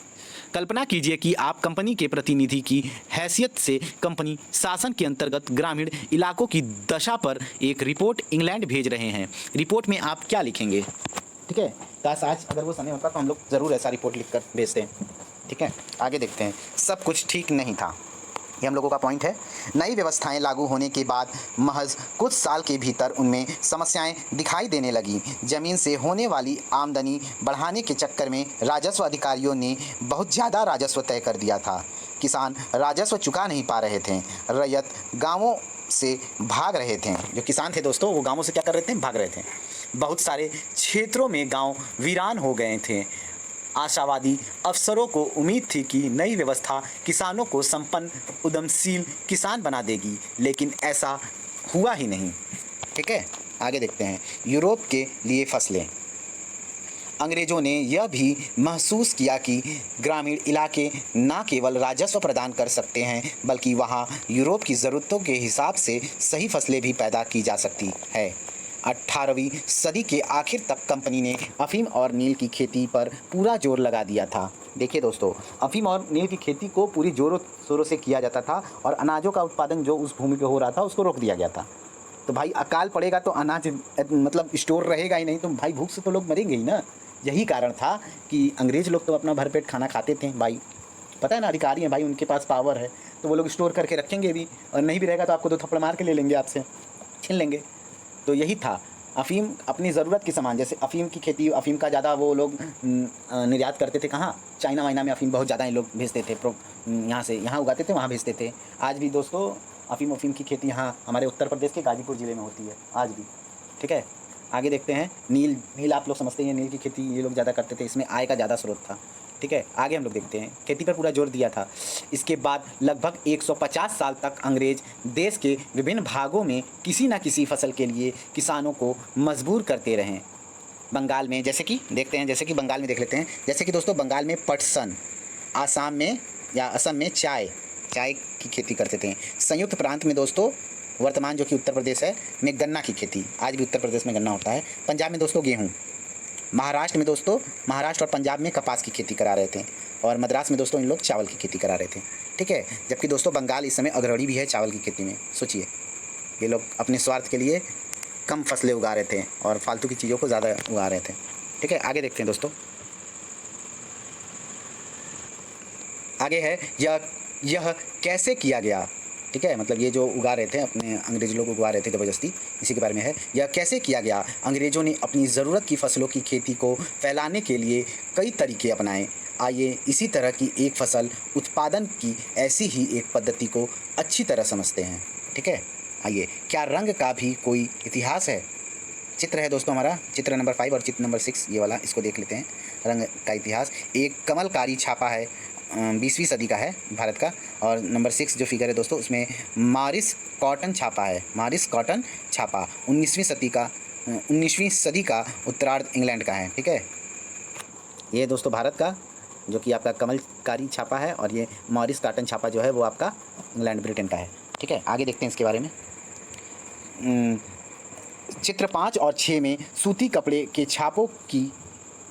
कल्पना कीजिए कि आप कंपनी के प्रतिनिधि की हैसियत से कंपनी शासन के अंतर्गत ग्रामीण इलाकों की दशा पर एक रिपोर्ट इंग्लैंड भेज रहे हैं। रिपोर्ट में आप क्या लिखेंगे? ठीक है, काश आज अगर वो समय होता तो हम लोग ज़रूर ऐसा रिपोर्ट लिख कर भेजते हैं। ठीक है, आगे देखते हैं। सब कुछ ठीक नहीं था, ये हम लोगों का पॉइंट है। नई व्यवस्थाएं लागू होने के बाद महज कुछ साल के भीतर उनमें समस्याएं दिखाई देने लगी। ज़मीन से होने वाली आमदनी बढ़ाने के चक्कर में राजस्व अधिकारियों ने बहुत ज़्यादा राजस्व तय कर दिया था। किसान राजस्व चुका नहीं पा रहे थे। रैयत गांवों से भाग रहे थे। जो किसान थे दोस्तों, वो गांवों से क्या कर रहे थे? भाग रहे थे। बहुत सारे क्षेत्रों में गांव वीरान हो गए थे। आशावादी अफसरों को उम्मीद थी कि नई व्यवस्था किसानों को संपन्न उद्यमशील किसान बना देगी, लेकिन ऐसा हुआ ही नहीं। ठीक है, आगे देखते हैं। यूरोप के लिए फसलें। अंग्रेज़ों ने यह भी महसूस किया कि ग्रामीण इलाके न केवल राजस्व प्रदान कर सकते हैं, बल्कि वहाँ यूरोप की ज़रूरतों के हिसाब से सही फसलें भी पैदा की जा सकती है। 18वीं सदी के आखिर तक कंपनी ने अफीम और नील की खेती पर पूरा जोर लगा दिया था। देखिए दोस्तों, अफीम और नील की खेती को पूरी जोरों शोरों से किया जाता था और अनाजों का उत्पादन जो उस भूमि पे हो रहा था उसको रोक दिया गया था। तो भाई अकाल पड़ेगा तो अनाज मतलब स्टोर रहेगा ही नहीं, तो भाई भूख से तो लोग मरेंगे ही ना। यही कारण था कि अंग्रेज़ लोग तो अपना भरपेट खाना खाते थे भाई, पता है ना, अधिकारी हैं भाई, उनके पास पावर है, तो वो लोग स्टोर करके रखेंगे भी, और नहीं भी रहेगा तो आपको 2 थप्पड़ मार के ले लेंगे, आपसे छीन लेंगे। तो यही था। अफ़ीम अपनी ज़रूरत के सामान, जैसे अफ़ीम की खेती, अफ़ीम का ज़्यादा वो लोग निर्यात करते थे। कहाँ? चाइना वाइना में अफ़ीम बहुत ज़्यादा इन लोग भेजते थे, यहाँ से यहाँ उगाते थे, वहाँ भेजते थे। आज भी दोस्तों अफ़ीम की खेती यहाँ हमारे उत्तर प्रदेश के गाजीपुर ज़िले में होती है आज भी। ठीक है, आगे देखते हैं। नील आप लोग समझते हैं, नील की खेती ये लोग ज़्यादा करते थे, इसमें आय का ज़्यादा स्रोत था। ठीक है, आगे हम लोग देखते हैं। खेती पर पूरा जोर दिया था। इसके बाद लगभग 150 साल तक अंग्रेज देश के विभिन्न भागों में किसी न किसी फसल के लिए किसानों को मजबूर करते रहे। बंगाल में जैसे कि देखते हैं, जैसे कि बंगाल में देख लेते हैं। जैसे कि दोस्तों बंगाल में पटसन, आसाम में या असम में चाय की खेती करते थे। संयुक्त प्रांत में दोस्तों वर्तमान जो कि उत्तर प्रदेश है में गन्ना की खेती, आज भी उत्तर प्रदेश में गन्ना होता है। पंजाब में दोस्तों गेहूँ। महाराष्ट्र में दोस्तों, महाराष्ट्र और पंजाब में कपास की खेती करा रहे थे, और मद्रास में दोस्तों इन लोग चावल की खेती करा रहे थे। ठीक है, जबकि दोस्तों बंगाल इस समय अग्रणी भी है चावल की खेती में। सोचिए, ये लोग अपने स्वार्थ के लिए कम फसलें उगा रहे थे और फालतू की चीज़ों को ज़्यादा उगा रहे थे। ठीक है, आगे देखते हैं दोस्तों। आगे है यह कैसे किया गया। ठीक है, मतलब ये जो उगा रहे थे अपने अंग्रेज लोग उगा रहे थे ज़बरदस्ती, इसी के बारे में है। यह कैसे किया गया। अंग्रेज़ों ने अपनी ज़रूरत की फसलों की खेती को फैलाने के लिए कई तरीके अपनाए। आइए इसी तरह की एक फसल उत्पादन की ऐसी ही एक पद्धति को अच्छी तरह समझते हैं। ठीक है, आइए, क्या रंग का भी कोई इतिहास है? चित्र है दोस्तों हमारा, चित्र नंबर 5 और चित्र नंबर 6, ये वाला, इसको देख लेते हैं। रंग का इतिहास, एक कमलकारी छापा है, 20वीं सदी का है भारत का। और नंबर 6 जो फिगर है दोस्तों, उसमें मॉरिस कॉटन छापा है, मॉरिस कॉटन छापा 19वीं सदी का उत्तरार्ध इंग्लैंड का है। ठीक है, ये दोस्तों भारत का जो कि आपका कमलकारी छापा है, और ये मॉरिस कॉटन छापा जो है वो आपका इंग्लैंड ब्रिटेन का है। ठीक है, आगे देखते हैं इसके बारे में। चित्र 5 और 6 में सूती कपड़े के छापों की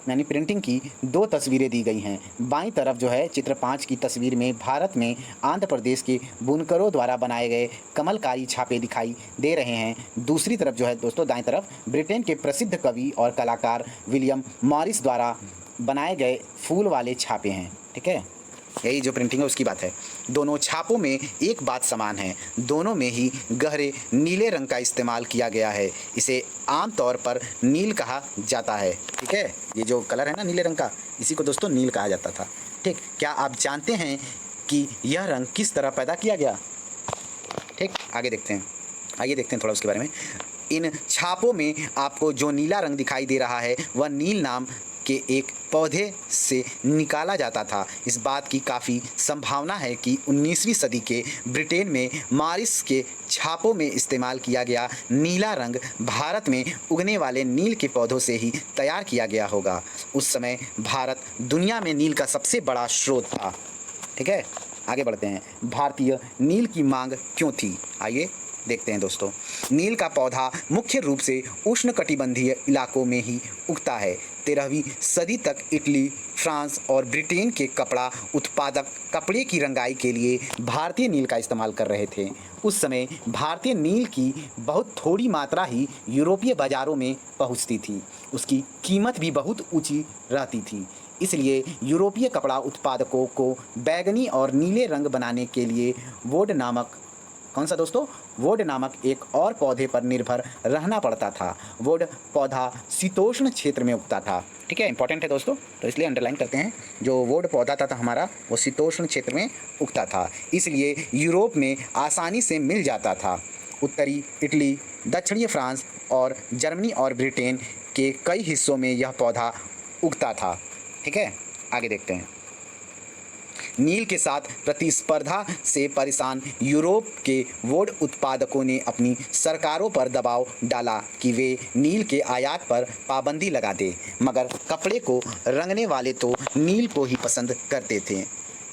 यानी प्रिंटिंग की 2 तस्वीरें दी गई हैं। बाईं तरफ जो है चित्र 5 की तस्वीर में भारत में आंध्र प्रदेश के बुनकरों द्वारा बनाए गए कमलकारी छापे दिखाई दे रहे हैं। दूसरी तरफ जो है दोस्तों, दाईं तरफ, ब्रिटेन के प्रसिद्ध कवि और कलाकार विलियम मॉरिस द्वारा बनाए गए फूल वाले छापे हैं। ठीक है, यही जो प्रिंटिंग है उसकी बात है। दोनों छापों में एक बात समान है, दोनों में ही गहरे नीले रंग का इस्तेमाल किया गया है। इसे आमतौर पर नील कहा जाता है। ठीक है, ये जो कलर है ना नीले रंग का, इसी को दोस्तों नील कहा जाता था। ठीक, क्या आप जानते हैं कि यह रंग किस तरह पैदा किया गया? ठीक, आगे देखते हैं, आइए देखते हैं थोड़ा उसके बारे में। इन छापों में आपको जो नीला रंग दिखाई दे रहा है वह नील नाम के एक पौधे से निकाला जाता था। इस बात की काफ़ी संभावना है कि 19वीं सदी के ब्रिटेन में मॉरिस के छापों में इस्तेमाल किया गया नीला रंग भारत में उगने वाले नील के पौधों से ही तैयार किया गया होगा। उस समय भारत दुनिया में नील का सबसे बड़ा स्रोत था। ठीक है, आगे बढ़ते हैं। भारतीय नील की मांग क्यों थी? आइए देखते हैं दोस्तों। नील का पौधा मुख्य रूप से उष्णकटिबंधीय इलाकों में ही उगता है। 13वीं सदी तक इटली, फ्रांस और ब्रिटेन के कपड़ा उत्पादक कपड़े की रंगाई के लिए भारतीय नील का इस्तेमाल कर रहे थे। उस समय भारतीय नील की बहुत थोड़ी मात्रा ही यूरोपीय बाज़ारों में पहुंचती थी। उसकी कीमत भी बहुत ऊंची रहती थी। इसलिए यूरोपीय कपड़ा उत्पादकों को बैंगनी और नीले रंग बनाने के लिए वुड नामक, कौन सा दोस्तों? वुड नामक एक और पौधे पर निर्भर रहना पड़ता था। वुड पौधा शीतोष्ण क्षेत्र में उगता था। ठीक है, इंपॉर्टेंट है दोस्तों, तो इसलिए अंडरलाइन करते हैं। जो वुड पौधा था हमारा, वो शीतोष्ण क्षेत्र में उगता था, इसलिए यूरोप में आसानी से मिल जाता था। उत्तरी इटली, दक्षिणी फ्रांस और जर्मनी और ब्रिटेन के कई हिस्सों में यह पौधा उगता था। ठीक है, आगे देखते हैं। नील के साथ प्रतिस्पर्धा से परेशान यूरोप के वुड उत्पादकों ने अपनी सरकारों पर दबाव डाला कि वे नील के आयात पर पाबंदी लगा दें, मगर कपड़े को रंगने वाले तो नील को ही पसंद करते थे।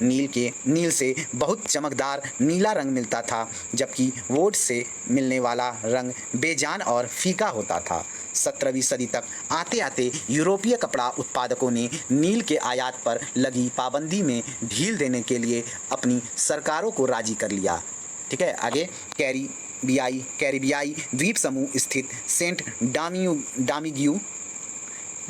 नील से बहुत चमकदार नीला रंग मिलता था, जबकि वुड से मिलने वाला रंग बेजान और फीका होता था। 17वीं सदी तक आते आते यूरोपीय कपड़ा उत्पादकों ने नील के आयात पर लगी पाबंदी में ढील देने के लिए अपनी सरकारों को राजी कर लिया। ठीक है, आगे। कैरिबियाई द्वीप समूह स्थित सेंट डोमिंगो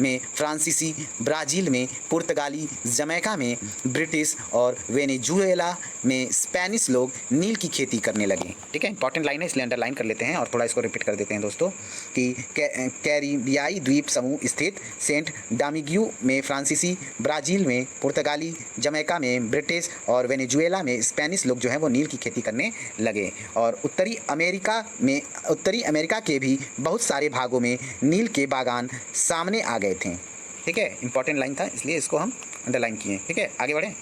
में फ्रांसीसी, ब्राज़ील में पुर्तगाली, जमैका में ब्रिटिश और वेनेजुएला में स्पेनिश लोग नील की खेती करने लगे। ठीक है, इंपॉर्टेंट लाइन है, इसलिए अंडरलाइन कर लेते हैं और थोड़ा इसको रिपीट कर देते हैं दोस्तों कि कैरिबियाई द्वीप समूह स्थित सेंट डोमिंगो में फ्रांसीसी, ब्राज़ील में पुर्तगाली, जमैका में ब्रिटिश और वेनेजुएला में स्पेनिश लोग जो हैं वो नील की खेती करने लगे। और उत्तरी अमेरिका के भी बहुत सारे भागों में नील के बागान सामने आ गए थे। ठीक है, इंपॉर्टेंट लाइन था, इसलिए इसको हम अंडरलाइन किए। ठीक है, आगे बढ़ें,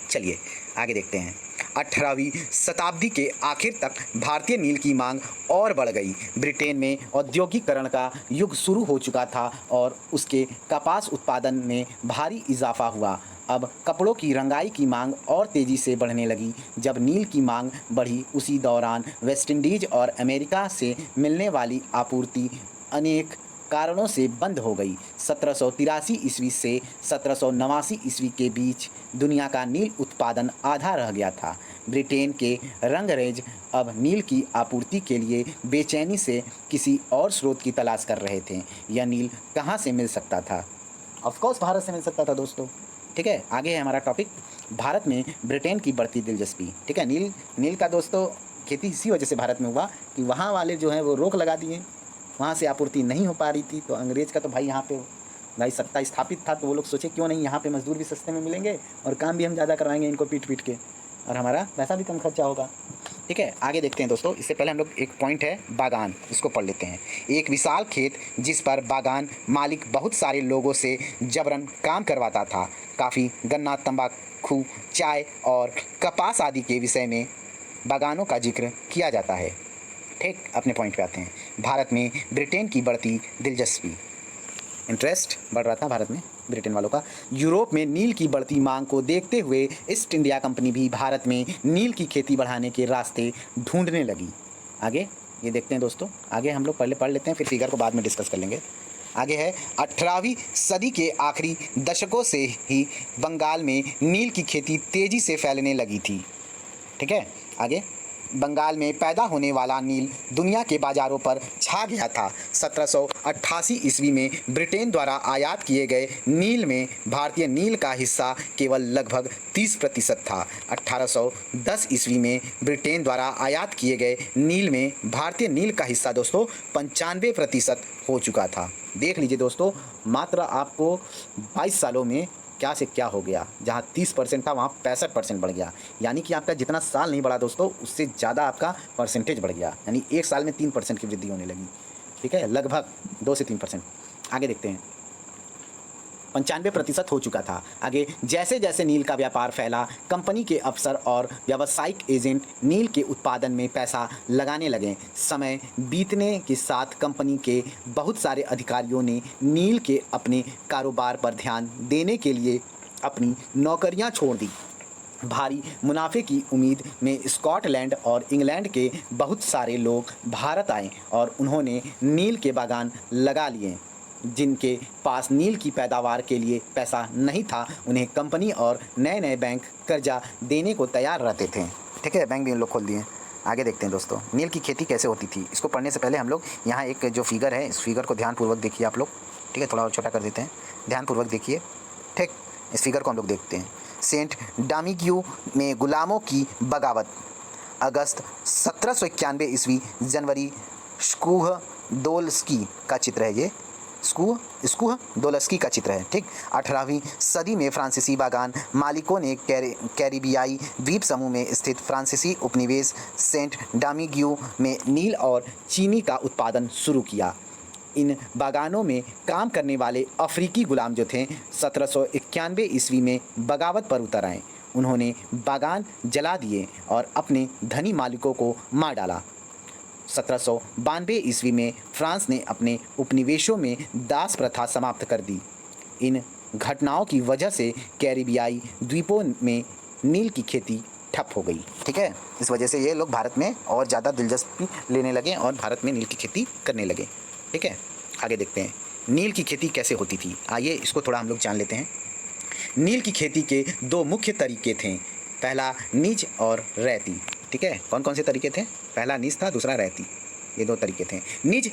चलिए आगे देखते हैं। 18वीं शताब्दी के आखिर तक भारतीय नील की मांग और बढ़ गई। ब्रिटेन में औद्योगिकरण का युग शुरू हो चुका था और उसके कपास उत्पादन में भारी इजाफा हुआ। अब कपड़ों की रंगाई की मांग और तेज़ी से बढ़ने लगी। जब नील की मांग बढ़ी, उसी दौरान वेस्टइंडीज और अमेरिका से मिलने वाली आपूर्ति अनेक कारणों से बंद हो गई। 1783 ईस्वी से 1789 ईस्वी के बीच दुनिया का नील उत्पादन आधा रह गया था। ब्रिटेन के रंगरेज अब नील की आपूर्ति के लिए बेचैनी से किसी और स्रोत की तलाश कर रहे थे। यह नील कहाँ से मिल सकता था? ऑफ कोर्स भारत से मिल सकता था दोस्तों। ठीक है, आगे है हमारा टॉपिक, भारत में ब्रिटेन की बढ़ती दिलचस्पी। ठीक है, नील का दोस्तों खेती इसी वजह से भारत में हुआ कि वहाँ वाले जो हैं वो रोक लगा दिए, वहाँ से आपूर्ति नहीं हो पा रही थी, तो अंग्रेज़ का तो भाई यहाँ पे भाई सत्ता स्थापित था तो वो लोग सोचे क्यों नहीं यहाँ पे मजदूर भी सस्ते में मिलेंगे और काम भी हम ज़्यादा करवाएंगे इनको पीट पीट के, और हमारा पैसा भी कम खर्चा होगा। ठीक है, आगे देखते हैं दोस्तों। इससे पहले हम लोग एक पॉइंट है बागान, इसको पढ़ लेते हैं। एक विशाल खेत जिस पर बागान मालिक बहुत सारे लोगों से जबरन काम करवाता था। काफ़ी, गन्ना, तंबाकू, चाय और कपास आदि के विषय में बागानों का जिक्र किया जाता है। ठीक, अपने पॉइंट पे आते हैं। भारत में ब्रिटेन की बढ़ती दिलचस्पी, इंटरेस्ट बढ़ रहा था भारत में ब्रिटेन वालों का। यूरोप में नील की बढ़ती मांग को देखते हुए ईस्ट इंडिया कंपनी भी भारत में नील की खेती बढ़ाने के रास्ते ढूंढने लगी। आगे ये देखते हैं दोस्तों, आगे हम लोग पहले पढ़ लेते हैं, फिर फिगर को बाद में डिस्कस कर लेंगे। आगे है 18वीं सदी के आखिरी दशकों से ही बंगाल में नील की खेती तेज़ी से फैलने लगी थी। ठीक है, आगे बंगाल में पैदा होने वाला नील दुनिया के बाज़ारों पर छा गया था। 1788 ईस्वी में ब्रिटेन द्वारा आयात किए गए नील में भारतीय नील का हिस्सा केवल लगभग 30% था। 1810 ईस्वी में ब्रिटेन द्वारा आयात किए गए नील में भारतीय नील का हिस्सा दोस्तों 95% हो चुका था। देख लीजिए दोस्तों, मात्र आपको 22 सालों में क्या से क्या हो गया। जहाँ 30% था वहाँ 65% बढ़ गया, यानी कि आपका जितना साल नहीं बढ़ा दोस्तों उससे ज़्यादा आपका परसेंटेज बढ़ गया, यानी एक साल में 3% की वृद्धि होने लगी। ठीक है, लगभग 2 से 3%। आगे देखते हैं, 95% हो चुका था। आगे जैसे जैसे नील का व्यापार फैला, कंपनी के अफसर और व्यावसायिक एजेंट नील के उत्पादन में पैसा लगाने लगे। समय बीतने के साथ कंपनी के बहुत सारे अधिकारियों ने नील के अपने कारोबार पर ध्यान देने के लिए अपनी नौकरियां छोड़ दी। भारी मुनाफे की उम्मीद में स्कॉटलैंड और इंग्लैंड के बहुत सारे लोग भारत आए और उन्होंने नील के बागान लगा लिए। जिनके पास नील की पैदावार के लिए पैसा नहीं था, उन्हें कंपनी और नए नए बैंक कर्जा देने को तैयार रहते थे। ठीक है, बैंक भी उन लोग खोल दिए। आगे देखते हैं दोस्तों, नील की खेती कैसे होती थी। इसको पढ़ने से पहले हम लोग यहाँ एक जो फिगर है, इस फिगर को ध्यानपूर्वक देखिए आप लोग। ठीक है, थोड़ा और छोटा कर देते हैं, ध्यानपूर्वक देखिए। ठीक, इस फिगर को हम लोग देखते हैं। सेंट डामिग्यू में गुलामों की बगावत, अगस्त 1791 ईस्वी, जनवरी, स्कूह दोल्स्की का चित्र है ये, स्कूह दोलस्की का चित्र है। ठीक, 18वीं सदी में फ्रांसीसी बागान मालिकों ने कैरिबियाई द्वीप समूह में स्थित फ्रांसीसी उपनिवेश सेंट डामिग्यू में नील और चीनी का उत्पादन शुरू किया। इन बागानों में काम करने वाले अफ्रीकी गुलाम जो थे 1791 ईस्वी में बगावत पर उतर आए। उन्होंने बागान जला दिए और अपने धनी मालिकों को मार डाला। 1792 ईस्वी में फ्रांस ने अपने उपनिवेशों में दास प्रथा समाप्त कर दी। इन घटनाओं की वजह से कैरिबियाई द्वीपों में नील की खेती ठप हो गई। ठीक है, इस वजह से ये लोग भारत में और ज़्यादा दिलचस्पी लेने लगे और भारत में नील की खेती करने लगे। ठीक है, आगे देखते हैं नील की खेती कैसे होती थी। आइए इसको थोड़ा हम लोग जान लेते हैं। नील की खेती के 2 मुख्य तरीके थे, पहला नीज और रैती। ठीक है, कौन कौन से तरीके थे? पहला नीज था, दूसरा रैती, ये 2 तरीके थे। नीज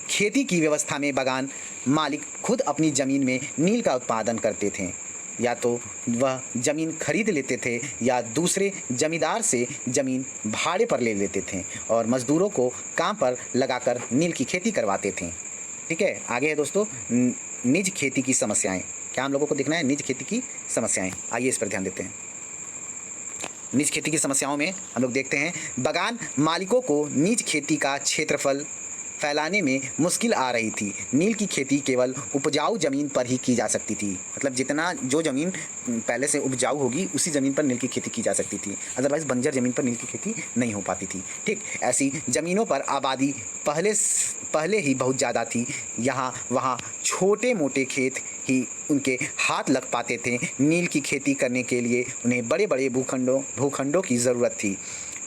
खेती की व्यवस्था में बागान मालिक खुद अपनी ज़मीन में नील का उत्पादन करते थे। या तो वह ज़मीन खरीद लेते थे या दूसरे जमींदार से ज़मीन भाड़े पर ले लेते थे और मज़दूरों को काम पर लगाकर नील की खेती करवाते थे। ठीक है, आगे है दोस्तों निज खेती की समस्याएं। क्या हम लोगों को देखना है? निज खेती की समस्याएं, आइए इस पर ध्यान देते हैं। निज खेती की समस्याओं में हम लोग देखते हैं, बागान मालिकों को निज खेती का क्षेत्रफल फैलाने में मुश्किल आ रही थी। नील की खेती केवल उपजाऊ ज़मीन पर ही की जा सकती थी, मतलब जितना जो ज़मीन पहले से उपजाऊ होगी उसी ज़मीन पर नील की खेती की जा सकती थी, अदरवाइज़ बंजर ज़मीन पर नील की खेती नहीं हो पाती थी। ठीक, ऐसी ज़मीनों पर आबादी पहले ही बहुत ज़्यादा थी। यहाँ वहाँ छोटे मोटे खेत ही उनके हाथ लग पाते थे। नील की खेती करने के लिए उन्हें बड़े बड़े भूखंडों की ज़रूरत थी।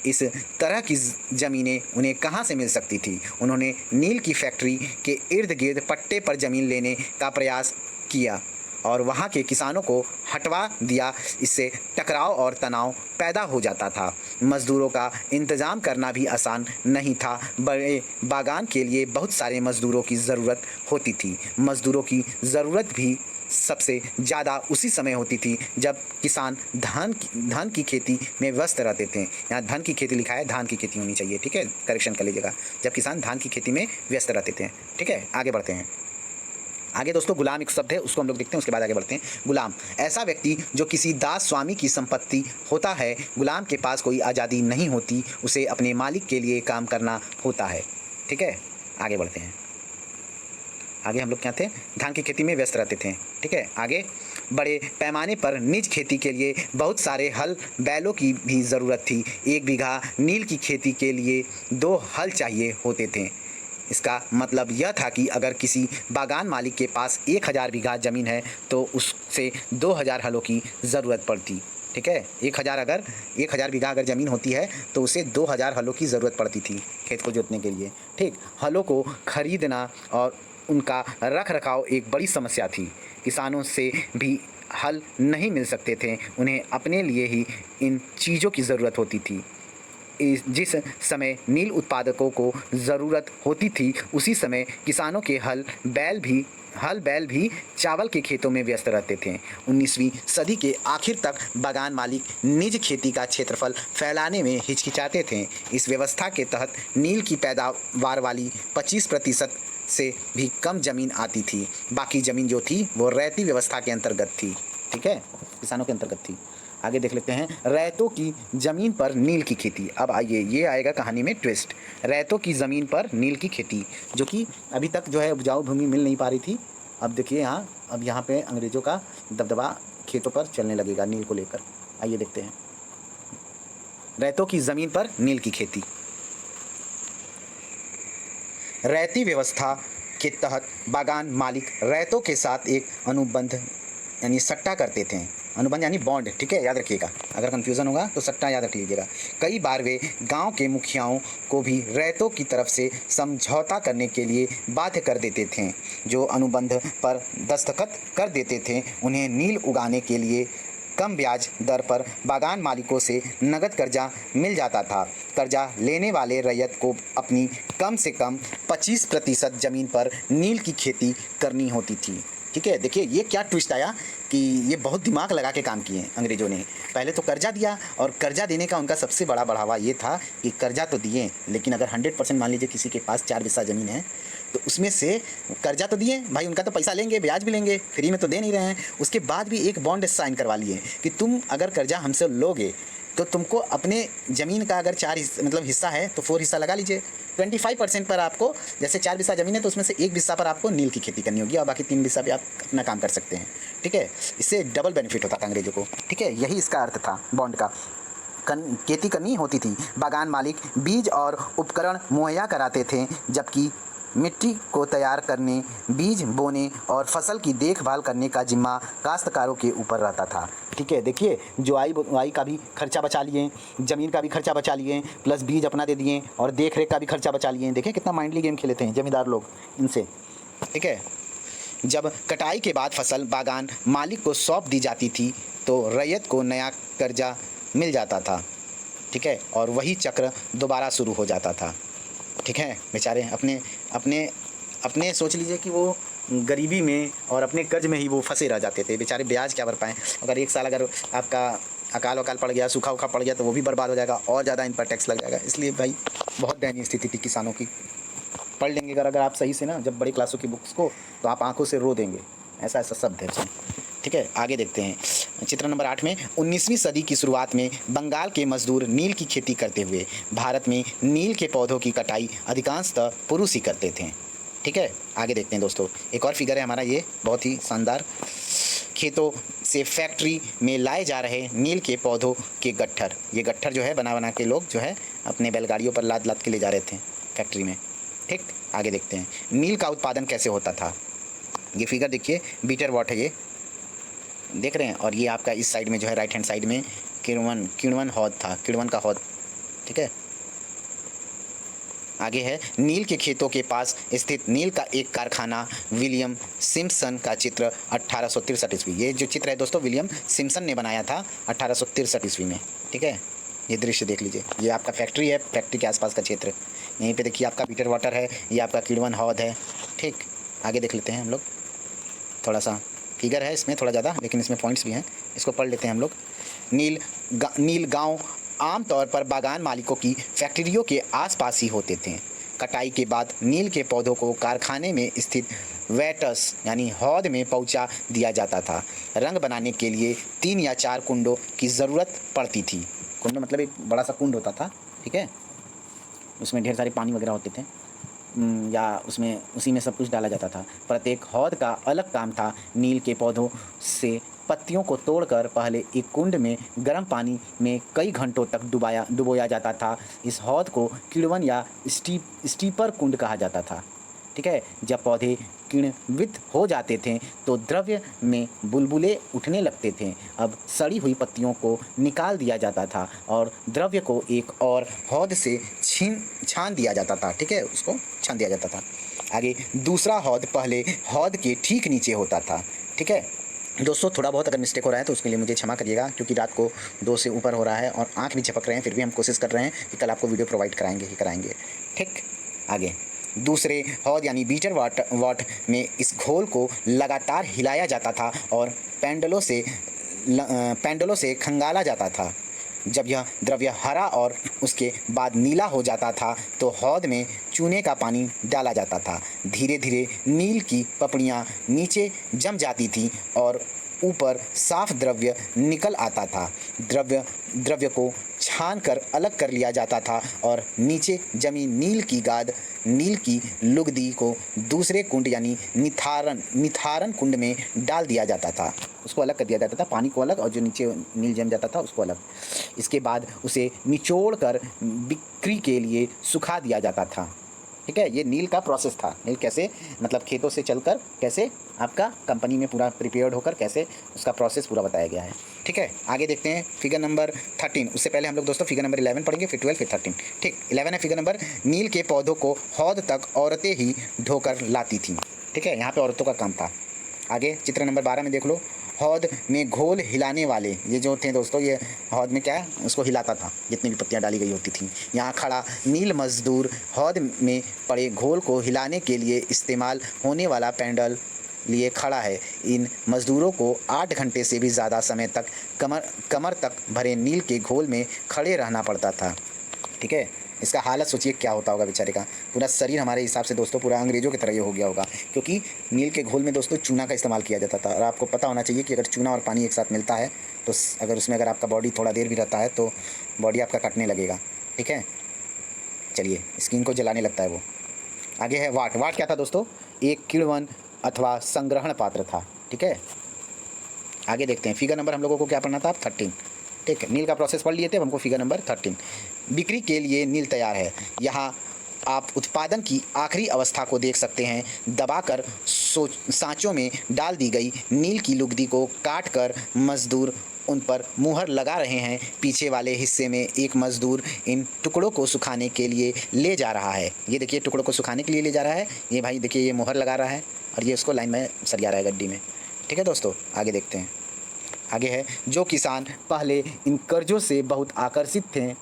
इस तरह की ज़मीनें उन्हें कहाँ से मिल सकती थी? उन्होंने नील की फैक्ट्री के इर्द गिर्द पट्टे पर ज़मीन लेने का प्रयास किया और वहाँ के किसानों को हटवा दिया। इससे टकराव और तनाव पैदा हो जाता था। मज़दूरों का इंतज़ाम करना भी आसान नहीं था। बड़े बागान के लिए बहुत सारे मज़दूरों की ज़रूरत होती थी। मज़दूरों की ज़रूरत भी सबसे ज़्यादा उसी समय होती थी जब किसान धान की खेती में व्यस्त रहते थे। यहाँ धान की खेती लिखा है, धान की खेती होनी चाहिए। ठीक है, करेक्शन कर लीजिएगा। जब किसान धान की खेती में व्यस्त रहते थे। ठीक है, आगे बढ़ते हैं। आगे दोस्तों गुलाम एक शब्द है, उसको हम लोग देखते हैं, उसके बाद आगे बढ़ते हैं। गुलाम ऐसा व्यक्ति जो किसी दास स्वामी की संपत्ति होता है। गुलाम के पास कोई आज़ादी नहीं होती, उसे अपने मालिक के लिए काम करना होता है। ठीक है, आगे बढ़ते हैं। आगे हम लोग क्या थे, धान की खेती में व्यस्त रहते थे। ठीक है, आगे बड़े पैमाने पर निज खेती के लिए बहुत सारे हल बैलों की भी ज़रूरत थी। 1 बीघा नील की खेती के लिए 2 हल चाहिए होते थे। इसका मतलब यह था कि अगर किसी बागान मालिक के पास 1000 बीघा ज़मीन है तो उससे 2000 हलों की ज़रूरत पड़ती। ठीक है, 1000 बीघा अगर ज़मीन होती है तो उसे 2000 हलों की ज़रूरत पड़ती थी खेत को जोतने के लिए। ठीक, हलों को खरीदना और उनका रख रखाव एक बड़ी समस्या थी। किसानों से भी हल नहीं मिल सकते थे, उन्हें अपने लिए ही इन चीज़ों की ज़रूरत होती थी। जिस समय नील उत्पादकों को ज़रूरत होती थी उसी समय किसानों के हल बैल भी चावल के खेतों में व्यस्त रहते थे। 19वीं सदी के आखिर तक बागान मालिक निज खेती का क्षेत्रफल फैलाने में हिचकिचाते थे। इस व्यवस्था के तहत नील की पैदावार वाली 25% से भी कम ज़मीन आती थी। बाकी ज़मीन जो थी वो रैयती व्यवस्था के अंतर्गत थी। ठीक है, किसानों के अंतर्गत थी। आगे देख लेते हैं, रैयतों की ज़मीन पर नील की खेती। अब आइए, ये आएगा कहानी में ट्विस्ट। रैयतों की ज़मीन पर नील की खेती, जो कि अभी तक जो है उपजाऊ भूमि मिल नहीं पा रही थी। अब देखिए अब यहाँ पे अंग्रेज़ों का दबदबा खेतों पर चलने लगेगा नील को लेकर। आइए देखते हैं, रैयतों की ज़मीन पर नील की खेती। रैयती व्यवस्था के तहत बागान मालिक रैयतों के साथ एक अनुबंध यानी सट्टा करते थे। अनुबंध यानी बॉन्ड। ठीक है, याद रखिएगा, अगर कन्फ्यूज़न होगा तो सट्टा याद रख लीजिएगा। कई बार वे गांव के मुखियाओं को भी रैयतों की तरफ से समझौता करने के लिए बाध्य कर देते थे। जो अनुबंध पर दस्तखत कर देते थे उन्हें नील उगाने के लिए कम ब्याज दर पर बागान मालिकों से नगद कर्जा मिल जाता था। कर्जा लेने वाले रैयत को अपनी कम से कम 25% ज़मीन पर नील की खेती करनी होती थी। ठीक है, देखिए ये क्या ट्विस्ट आया कि ये बहुत दिमाग लगा के काम किए अंग्रेज़ों ने। पहले तो कर्जा दिया, और कर्जा देने का उनका सबसे बड़ा बढ़ावा ये था कि कर्जा तो दिए, लेकिन अगर 100% मान लीजिए किसी के पास 4 बिस्सा ज़मीन है तो उसमें से कर्जा तो दिए भाई, उनका तो पैसा लेंगे, ब्याज भी लेंगे, फ्री में तो दे नहीं रहे हैं। उसके बाद भी एक बॉन्ड साइन करवा लिए कि तुम अगर कर्जा हमसे लोगे तो तुमको अपने ज़मीन का अगर 4 हिस्सा है तो 4 हिस्सा लगा लीजिए। 25% पर आपको, जैसे 4 बिस्सा ज़मीन है तो उसमें से 1 बिस्सा पर आपको नील की खेती करनी होगी और बाकी 3 बिस्सा पे आप अपना काम कर सकते हैं। ठीक है, इससे डबल बेनिफिट होता था अंग्रेज़ों को। ठीक है, यही इसका अर्थ था बॉन्ड का। खेती करनी होती थी। बागान मालिक बीज और उपकरण मुहैया कराते थे, जबकि मिट्टी को तैयार करने, बीज बोने और फसल की देखभाल करने का जिम्मा काश्तकारों के ऊपर रहता था। ठीक है, देखिए जुआई का भी खर्चा बचा लिए, ज़मीन का भी खर्चा बचा लिए, प्लस बीज अपना दे दिए और देख रेख का भी खर्चा बचा लिए। देखिए कितना माइंडली गेम खेले थे ज़मींदार लोग इनसे। ठीक है, जब कटाई के बाद फसल बागान मालिक को सौंप दी जाती थी तो रैयत को नया कर्जा मिल जाता था। ठीक है, और वही चक्र दोबारा शुरू हो जाता था। ठीक है, बेचारे अपने सोच लीजिए कि वो गरीबी में और अपने कर्ज में ही वो फंसे रह जाते थे बेचारे। ब्याज क्या भर पाएँ। अगर 1 साल अगर आपका अकाल पड़ गया, सूखा पड़ गया तो वो भी बर्बाद हो जाएगा और ज़्यादा इन पर टैक्स लग जाएगा। इसलिए भाई बहुत दयनीय स्थिति थी किसानों की। पढ़ लेंगे अगर आप सही से ना जब बड़ी क्लासों की बुक्स को, तो आप आंखों से रो देंगे। ऐसा शब्द है उसमें। ठीक है, आगे देखते हैं चित्र नंबर 8 में। 19वीं सदी की शुरुआत में बंगाल के मजदूर नील की खेती करते हुए भारत में नील के पौधों की कटाई अधिकांशतः पुरुष ही करते थे। ठीक है, आगे देखते हैं दोस्तों। एक और फिगर है हमारा, ये बहुत ही शानदार। खेतों से फैक्ट्री में लाए जा रहे नील के पौधों के गट्ठर। ये गट्ठर जो है बना के लोग जो है अपने बैलगाड़ियों पर लाद के ले जा रहे थे फैक्ट्री में। ठीक, आगे देखते हैं नील का उत्पादन कैसे होता था। ये फिगर देखिए, बीटर वॉट है ये, देख रहे हैं। और ये आपका इस साइड में जो है राइट हैंड साइड में किण्वन हौद था, किण्वन का हौद। ठीक है, आगे है नील के खेतों के पास स्थित नील का एक कारखाना। विलियम सिम्पसन का चित्र 1863 ईस्वी। ये जो चित्र है दोस्तों विलियम सिम्पसन ने बनाया था 1863 ईस्वी में। ठीक है, ये दृश्य देख लीजिए। ये आपका फैक्ट्री है, फैक्ट्री के आसपास का क्षेत्र। यहीं पे देखिए आपका बीटर वाटर है, ये आपका किण्वन हौद है। ठीक, आगे देख लेते हैं हम लोग। थोड़ा सा फिगर है इसमें थोड़ा ज़्यादा, लेकिन इसमें पॉइंट्स भी हैं, इसको पढ़ लेते हैं हम लोग। नील गांव आमतौर पर बागान मालिकों की फैक्ट्रियों के आसपास ही होते थे। कटाई के बाद नील के पौधों को कारखाने में स्थित वेटस यानी हौद में पहुंचा दिया जाता था। रंग बनाने के लिए 3 या 4 कुंडों की ज़रूरत पड़ती थी। कुंड मतलब एक बड़ा सा कुंड होता था, ठीक है, उसमें ढेर सारे पानी वगैरह होते थे, या उसमें उसी में सब कुछ डाला जाता था। प्रत्येक हौद का अलग काम था। नील के पौधों से पत्तियों को तोड़कर पहले एक कुंड में गर्म पानी में कई घंटों तक डुबोया जाता था। इस हौद को किण्वन या स्टीपर कुंड कहा जाता था, ठीक है। जब पौधे किण्वित हो जाते थे तो द्रव्य में बुलबुले उठने लगते थे। अब सड़ी हुई पत्तियों को निकाल दिया जाता था और द्रव्य को एक और हौद से छान दिया जाता था, ठीक है, उसको छान दिया जाता था। आगे दूसरा हौद पहले हौद के ठीक नीचे होता था, ठीक है। दोस्तों थोड़ा बहुत अगर मिस्टेक हो रहा है तो उसके लिए मुझे क्षमा करिएगा, क्योंकि रात को 2 से ऊपर हो रहा है और आँख भी झपक रहे हैं, फिर भी हम कोशिश कर रहे हैं कि कल आपको वीडियो प्रोवाइड कराएंगे ही कराएंगे, ठीक। आगे दूसरे हौद यानी बीटर वाट में इस घोल को लगातार हिलाया जाता था और पेंडलों से खंगाला जाता था। जब यह द्रव्य हरा और उसके बाद नीला हो जाता था तो हौद में चूने का पानी डाला जाता था। धीरे धीरे नील की पपड़ियाँ नीचे जम जाती थीं और ऊपर साफ द्रव्य निकल आता था। द्रव्य को छान कर अलग कर लिया जाता था और नीचे जमी नील की लुगदी को दूसरे कुंड यानी निथारण कुंड में डाल दिया जाता था। उसको अलग कर दिया जाता था, पानी को अलग और जो नीचे नील जम जाता था उसको अलग। इसके बाद उसे निचोड़ कर बिक्री के लिए सुखा दिया जाता था, ठीक है। ये नील का प्रोसेस था। नील कैसे, मतलब खेतों से चलकर कैसे आपका कंपनी में पूरा प्रिपेयर्ड होकर कैसे उसका प्रोसेस पूरा बताया गया है, ठीक है। आगे देखते हैं फिगर नंबर 13। उससे पहले हम लोग दोस्तों फिगर नंबर 11 पढ़ेंगे, फिर 12, फिर 13, ठीक। 11 है फिगर नंबर। नील के पौधों को हौद तक औरतें ही ढोकर लाती थीं, ठीक है, यहाँ पे औरतों का काम था। आगे चित्र नंबर 12 में देख लो। हौद में घोल हिलाने वाले, ये जो थे दोस्तों, ये हौद में क्या है, उसको हिलाता था जितनी भी पत्तियां डाली गई होती थी। यहाँ खड़ा नील मजदूर हौद में पड़े घोल को हिलाने के लिए इस्तेमाल होने वाला पेंडल लिए खड़ा है। इन मजदूरों को 8 घंटे से भी ज़्यादा समय तक कमर तक भरे नील के घोल में खड़े रहना पड़ता था, ठीक है। इसका हालत सोचिए क्या होता होगा बेचारे का। पूरा शरीर हमारे हिसाब से दोस्तों पूरा अंग्रेज़ों की तरह ये हो गया होगा, क्योंकि नील के घोल में दोस्तों चूना का इस्तेमाल किया जाता था। और आपको पता होना चाहिए कि अगर चूना और पानी एक साथ मिलता है तो अगर आपका बॉडी थोड़ा देर भी रहता है तो बॉडी आपका कटने लगेगा, ठीक है। चलिए, स्किन को जलाने लगता है वो। आगे है वाट। वाट क्या था दोस्तों? एक किण्वन अथवा संग्रहण पात्र था, ठीक है। आगे देखते हैं फिगर नंबर हम लोगों को क्या पढ़ना था, 13, ठीक है। नील का प्रोसेस पढ़ लिए थे, हमको फिगर नंबर 13। बिक्री के लिए नील तैयार है। यहाँ आप उत्पादन की आखिरी अवस्था को देख सकते हैं। दबाकर सांचों में डाल दी गई नील की लुगदी को काट कर मजदूर उन पर मुहर लगा रहे हैं। पीछे वाले हिस्से में एक मजदूर इन टुकड़ों को सुखाने के लिए ले जा रहा है। ये देखिए, टुकड़ों को सुखाने के लिए ले जा रहा है। ये भाई देखिए, ये मुहर लगा रहा है और ये उसको लाइन में सरिया रहा है गड्डी में, ठीक है दोस्तों। आगे देखते हैं। आगे है, जो किसान पहले इन कर्जों से बहुत आकर्षित थे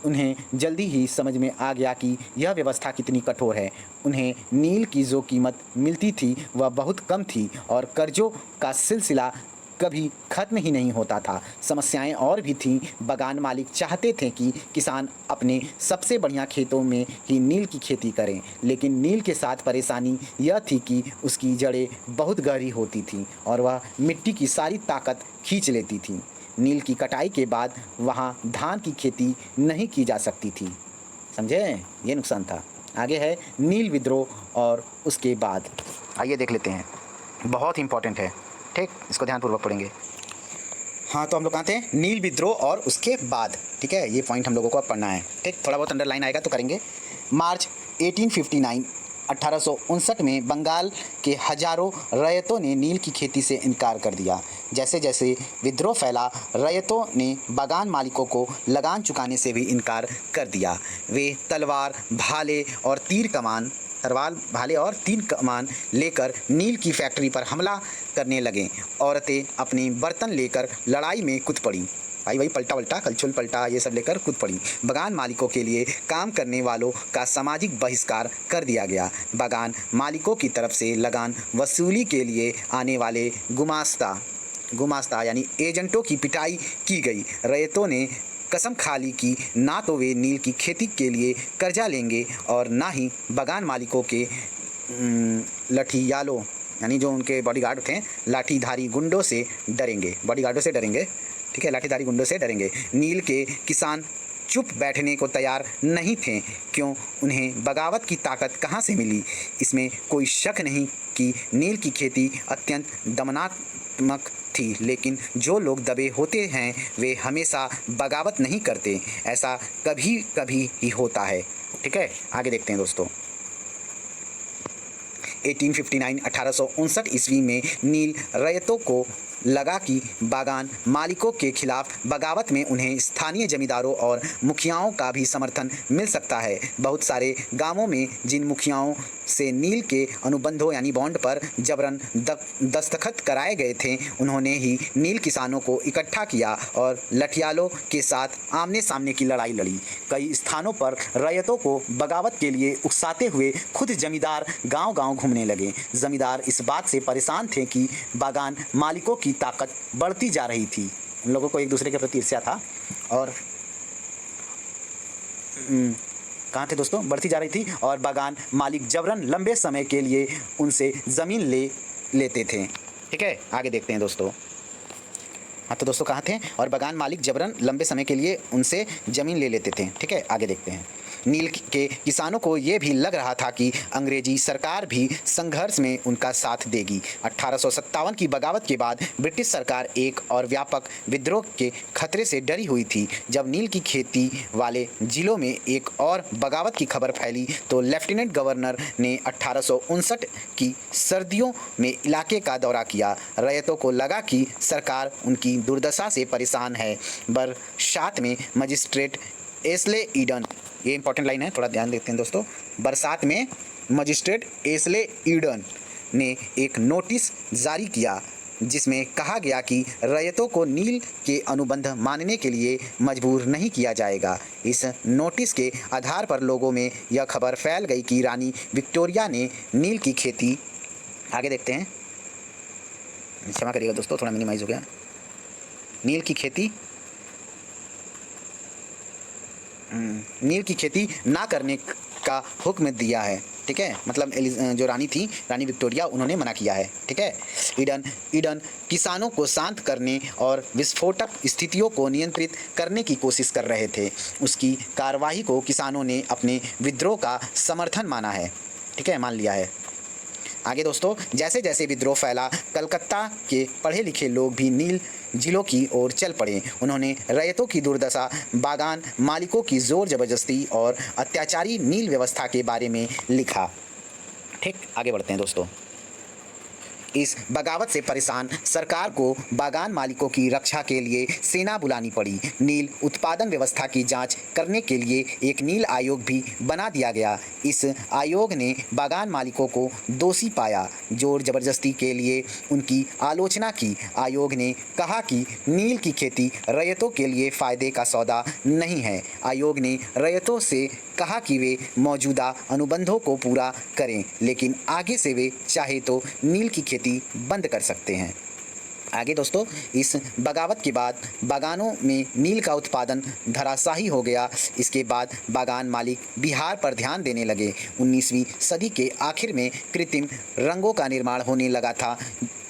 उन्हें जल्दी ही समझ में आ गया कि यह व्यवस्था कितनी कठोर है। उन्हें नील की जो कीमत मिलती थी वह बहुत कम थी और कर्जों का सिलसिला कभी ख़त्म ही नहीं होता था। समस्याएं और भी थीं। बागान मालिक चाहते थे कि किसान अपने सबसे बढ़िया खेतों में ही नील की खेती करें, लेकिन नील के साथ परेशानी यह थी कि उसकी जड़ें बहुत गहरी होती थीं और वह मिट्टी की सारी ताकत खींच लेती थी। नील की कटाई के बाद वहाँ धान की खेती नहीं की जा सकती थी, समझे, ये नुकसान था। आगे है नील विद्रोह और उसके बाद। आइए देख लेते हैं, बहुत इंपॉर्टेंट है, ठीक, इसको ध्यानपूर्वक पढ़ेंगे। हाँ, तो हम लोग कहाँ थे, नील विद्रोह और उसके बाद, ठीक है। ये पॉइंट हम लोगों को अब पढ़ना है, ठीक। थोड़ा बहुत अंडरलाइन आएगा तो करेंगे। मार्च 1859 में बंगाल के हजारों रैयतों ने नील की खेती से इनकार कर दिया। जैसे जैसे विद्रोह फैला, रैयतों ने बागान मालिकों को लगान चुकाने से भी इनकार कर दिया। वे तलवार भाले और तीर कमान लेकर नील की फैक्ट्री पर हमला करने लगे। औरतें अपने बर्तन लेकर लड़ाई में कूद पड़ी। भाई पलटा वल्टा, कलछुल पलटा, ये सब लेकर कूद पड़ी। बागान मालिकों के लिए काम करने वालों का सामाजिक बहिष्कार कर दिया गया। बागान मालिकों की तरफ से लगान वसूली के लिए आने वाले गुमास्ता यानी एजेंटों की पिटाई की गई। रैयतों ने कसम खा ली कि ना तो वे नील की खेती के लिए कर्जा लेंगे और ना ही बागान मालिकों के लठियालों यानी जो उनके बॉडीगार्ड थे लाठीधारी गुंडों से डरेंगे, बॉडीगार्डों से डरेंगे, ठीक है, लाठीधारी गुंडों से डरेंगे। नील के किसान चुप बैठने को तैयार नहीं थे। क्यों? उन्हें बगावत की ताकत कहाँ से मिली? इसमें कोई शक नहीं कि नील की खेती अत्यंत दमनात्मक थी, लेकिन जो लोग दबे होते हैं वे हमेशा बगावत नहीं करते। ऐसा कभी कभी ही होता है। ठीक है, आगे देखते हैं दोस्तों। 1859 ईस्वी में नील रैयतों को लगा कि बागान मालिकों के खिलाफ बगावत में उन्हें स्थानीय जमींदारों और मुखियाओं का भी समर्थन मिल सकता है। बहुत सारे गांवों में जिन मुखियाओं से नील के अनुबंधों यानी बॉन्ड पर जबरन दस्तखत कराए गए थे, उन्होंने ही नील किसानों को इकट्ठा किया और लठियालों के साथ आमने सामने की लड़ाई लड़ी। कई स्थानों पर रैयतों को बगावत के लिए उकसाते हुए खुद जमींदार गांव-गांव घूमने लगे। जमींदार इस बात से परेशान थे कि बागान मालिकों की ताकत बढ़ती जा रही थी। उन लोगों को एक दूसरे के प्रति ईर्ष्या था और कहाँ थे दोस्तों? बढ़ती जा रही थी और बागान मालिक जबरन लंबे समय के लिए उनसे ज़मीन लेते थे। ठीक है, आगे देखते हैं दोस्तों। हाँ तो दोस्तों कहाँ थे? और बागान मालिक जबरन लंबे समय के लिए उनसे ज़मीन ले लेते थे। ठीक है, आगे देखते हैं। नील के किसानों को ये भी लग रहा था कि अंग्रेजी सरकार भी संघर्ष में उनका साथ देगी। 1857 की बगावत के बाद ब्रिटिश सरकार एक और व्यापक विद्रोह के खतरे से डरी हुई थी। जब नील की खेती वाले जिलों में एक और बगावत की खबर फैली तो लेफ्टिनेंट गवर्नर ने 1859 की सर्दियों में इलाके का दौरा किया। रैयतों को लगा कि सरकार उनकी दुर्दशा से परेशान है। बरसात में मजिस्ट्रेट एस्ले ईडन, ये इंपॉर्टेंट लाइन है, थोड़ा ध्यान देते हैं दोस्तों। बरसात में मजिस्ट्रेट एस्ले ईडन ने एक नोटिस जारी किया जिसमें कहा गया कि रैयतों को नील के अनुबंध मानने के लिए मजबूर नहीं किया जाएगा। इस नोटिस के आधार पर लोगों में यह खबर फैल गई कि रानी विक्टोरिया ने नील की खेती, आगे देखते हैं, क्षमा करिएगा दोस्तों थोड़ा मिनिमाइज हो गया, नील की खेती ना करने का हुक्म दिया है। ठीक है, मतलब जो रानी थी, रानी विक्टोरिया, उन्होंने मना किया है। ठीक है, ईडन किसानों को शांत करने और विस्फोटक स्थितियों को नियंत्रित करने की कोशिश कर रहे थे। उसकी कार्रवाई को किसानों ने अपने विद्रोह का समर्थन माना है। ठीक है, मान लिया है। आगे दोस्तों, जैसे जैसे विद्रोह फैला, कलकत्ता के पढ़े लिखे लोग भी नील जिलों की ओर चल पड़े। उन्होंने रैयतों की दुर्दशा, बागान मालिकों की ज़ोर ज़बरदस्ती और अत्याचारी नील व्यवस्था के बारे में लिखा। ठीक, आगे बढ़ते हैं दोस्तों। इस बगावत से परेशान सरकार को बागान मालिकों की रक्षा के लिए सेना बुलानी पड़ी। नील उत्पादन व्यवस्था की जांच करने के लिए एक नील आयोग भी बना दिया गया। इस आयोग ने बागान मालिकों को दोषी पाया, जोर जबरदस्ती के लिए उनकी आलोचना की। आयोग ने कहा कि नील की खेती रैयतों के लिए फ़ायदे का सौदा नहीं है। आयोग ने रैयतों से कहा कि वे मौजूदा अनुबंधों को पूरा करें, लेकिन आगे से वे चाहे तो नील की खेती बंद कर सकते हैं। आगे दोस्तों, इस बगावत के बाद बागानों में नील का उत्पादन धराशायी हो गया। इसके बाद बागान मालिक बिहार पर ध्यान देने लगे। 19वीं सदी के आखिर में कृत्रिम रंगों का निर्माण होने लगा था।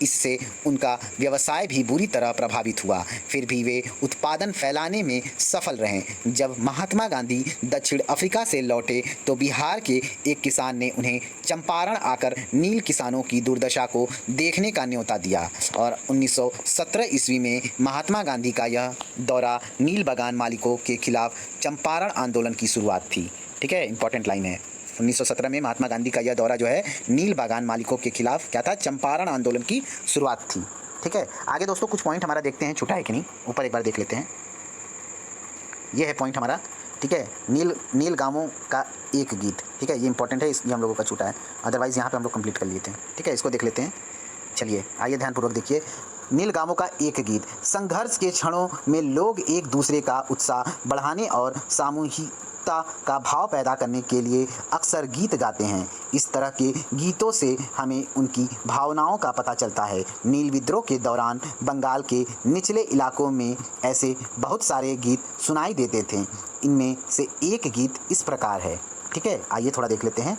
इससे उनका व्यवसाय भी बुरी तरह प्रभावित हुआ। फिर भी वे उत्पादन फैलाने में सफल रहे। जब महात्मा गांधी दक्षिण अफ्रीका से लौटे तो बिहार के एक किसान ने उन्हें चंपारण आकर नील किसानों की दुर्दशा को देखने का न्योता दिया और 1917 ईस्वी में महात्मा गांधी का यह दौरा नील बागान मालिकों के खिलाफ चंपारण आंदोलन की शुरुआत थी। ठीक है, इंपॉर्टेंट लाइन है। 1917 में महात्मा गांधी का यह दौरा जो है नील बागान मालिकों के खिलाफ क्या था? चंपारण आंदोलन की शुरुआत थी। ठीक है, आगे दोस्तों कुछ पॉइंट हमारा देखते हैं, छूटा है कि नहीं, ऊपर एक बार देख लेते हैं। ये है पॉइंट हमारा। ठीक है, नील गांवों का एक गीत। ठीक है, ये इंपॉर्टेंट है, ये हम लोगों का छूटा है, अदरवाइज़ यहाँ पे हम लोग कंप्लीट कर लिए थे। ठीक है, इसको देख लेते हैं। चलिए आइए ध्यानपूर्वक देखिए। नील गांवों का एक गीत। संघर्ष के क्षणों में लोग एक दूसरे का उत्साह बढ़ाने और सामूहिकता ममता का भाव पैदा करने के लिए अक्सर गीत गाते हैं। इस तरह के गीतों से हमें उनकी भावनाओं का पता चलता है। नील विद्रोह के दौरान बंगाल के निचले इलाकों में ऐसे बहुत सारे गीत सुनाई देते थे। इनमें से एक गीत इस प्रकार है। ठीक है, आइए थोड़ा देख लेते हैं।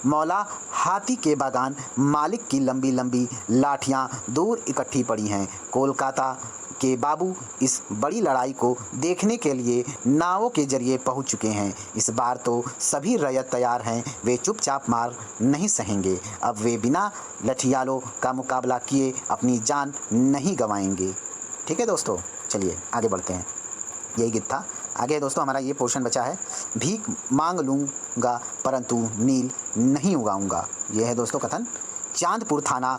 मौला हाथी के बागान मालिक की लंबी लंबी लाठियां दूर इकट्ठी पड़ी हैं। कोलकाता के बाबू इस बड़ी लड़ाई को देखने के लिए नावों के जरिए पहुंच चुके हैं। इस बार तो सभी रैयत तैयार हैं। वे चुपचाप मार नहीं सहेंगे। अब वे बिना लठियालों का मुकाबला किए अपनी जान नहीं गंवाएंगे। ठीक है दोस्तों, चलिए आगे बढ़ते हैं। यही गीत था। आगे दोस्तों हमारा ये पोर्शन बचा है। भीख मांग लूँगा परंतु नील नहीं उगाऊंगा। ये है दोस्तों कथन। चांदपुर थाना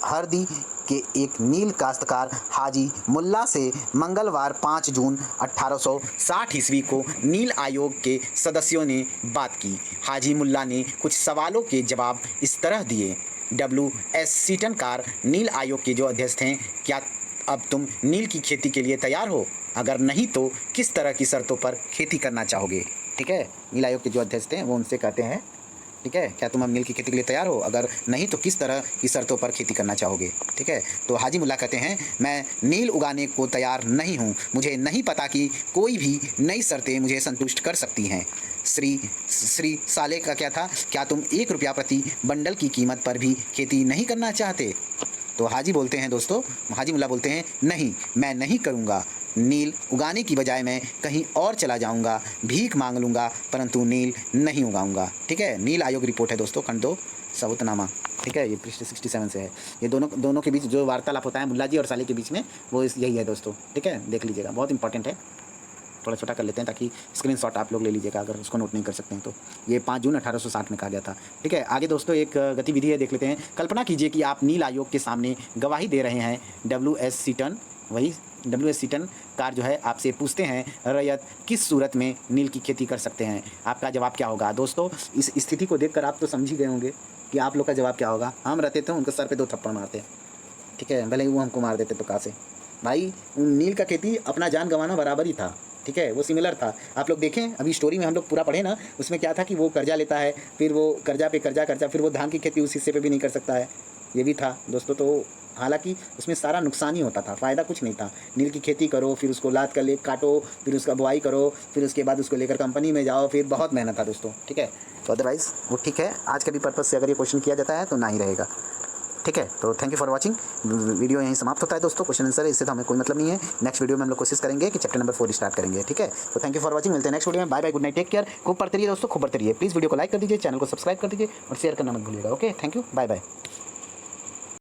हरदी के एक नील काश्तकार हाजी मुल्ला से मंगलवार 5 जून 1860 ईस्वी को नील आयोग के सदस्यों ने बात की। हाजी मुल्ला ने कुछ सवालों के जवाब इस तरह दिए। WS सीटनकार नील आयोग के जो अध्यक्ष हैं, क्या अब तुम नील की खेती के लिए तैयार हो? अगर नहीं तो किस तरह की शर्तों पर खेती करना चाहोगे? ठीक है, नील आयोग के जो अध्यक्ष थे वो उनसे कहते हैं, ठीक है, क्या तुम अब नील की खेती के लिए तैयार हो? अगर नहीं तो किस तरह की शर्तों पर खेती करना चाहोगे? ठीक है, तो हाजी मुल्ला कहते हैं, मैं नील उगाने को तैयार नहीं हूँ। मुझे नहीं पता कि कोई भी नई शर्तें मुझे संतुष्ट कर सकती हैं। श्री साले का क्या था, क्या तुम 1 रुपया प्रति बंडल की कीमत पर भी खेती नहीं करना चाहते? तो हाजी बोलते हैं दोस्तों, हाजी मुल्ला बोलते हैं, नहीं, मैं नहीं करूँगा। नील उगाने की बजाय मैं कहीं और चला जाऊंगा, भीख मांग लूँगा परंतु नील नहीं उगाऊंगा। ठीक है, नील आयोग रिपोर्ट है दोस्तों, खंड 2 सबूतनामा। ठीक है, ये पृष्ठ 67 से है। ये दोनों के बीच जो वार्तालाप होता है मुल्ला जी और साले के बीच में, वो यही है दोस्तों। ठीक है, देख लीजिएगा, बहुत इंपॉर्टेंट है। थोड़ा छोटा कर लेते हैं ताकि स्क्रीनशॉट आप लोग ले लीजिएगा अगर उसको नोट नहीं कर सकते हैं तो। ये 5 जून 1860 में कहा गया था। ठीक है, आगे दोस्तों एक गतिविधि है, देख लेते हैं। कल्पना कीजिए कि आप नील आयोग के सामने गवाही दे रहे हैं। WS सीटन कार जो है आपसे पूछते हैं, रैयत किस सूरत में नील की खेती कर सकते हैं? आपका जवाब क्या होगा? दोस्तों इस स्थिति को देखकर आप तो समझ ही गए होंगे कि आप लोग का जवाब क्या होगा। हम रहते थे उनके सर पे 2 थप्पड़ मारते। ठीक है, भले ही वो हमको मार देते तो कहाँ से भाई। नील का खेती अपना जान गंवाना बराबर ही था। ठीक है, वो सिमिलर था। आप लोग देखें, अभी स्टोरी में हम लोग पूरा पढ़े ना, उसमें क्या था कि वो कर्जा लेता है, फिर वो कर्जा पे कर्जा, फिर वो धान की खेती उस हिस्से पे भी नहीं कर सकता है। ये भी था दोस्तों। तो हालांकि उसमें सारा नुकसान ही होता था, फ़ायदा कुछ नहीं था। नील की खेती करो, फिर उसको लाद कर ले काटो, फिर उसका बुआई करो, फिर उसके बाद उसको लेकर कंपनी में जाओ, फिर बहुत मेहनत था दोस्तों। ठीक है, तो अदरवाइज़ वो ठीक है, आज के भी पर्पज़ से अगर ये क्वेश्चन किया जाता है तो ना ही रहेगा। ठीक है, तो thank you for watching. Video यहीं समाप्त होता है दोस्तों। क्वेश्चन आंसर है, इससे तो हमें कोई मतलब नहीं है। नेक्स्ट वीडियो में हम लोग कोशिश करेंगे कि चैप्टर नंबर 4 स्टार्ट करेंगे। ठीक है, तो थैंक यू फॉर वाचिंग। मिलते हैं नेक्स्ट वीडियो में। Bye bye, good night, take care. खूब पढ़ते रहिए दोस्तों, खूब पढ़ते रहिए। प्लीज़ वीडियो को लाइक कर दीजिए, चैनल को सब्सक्राइब कर दीजिए और शेयर करना मत भूलिएगा। Okay, thank you, bye bye.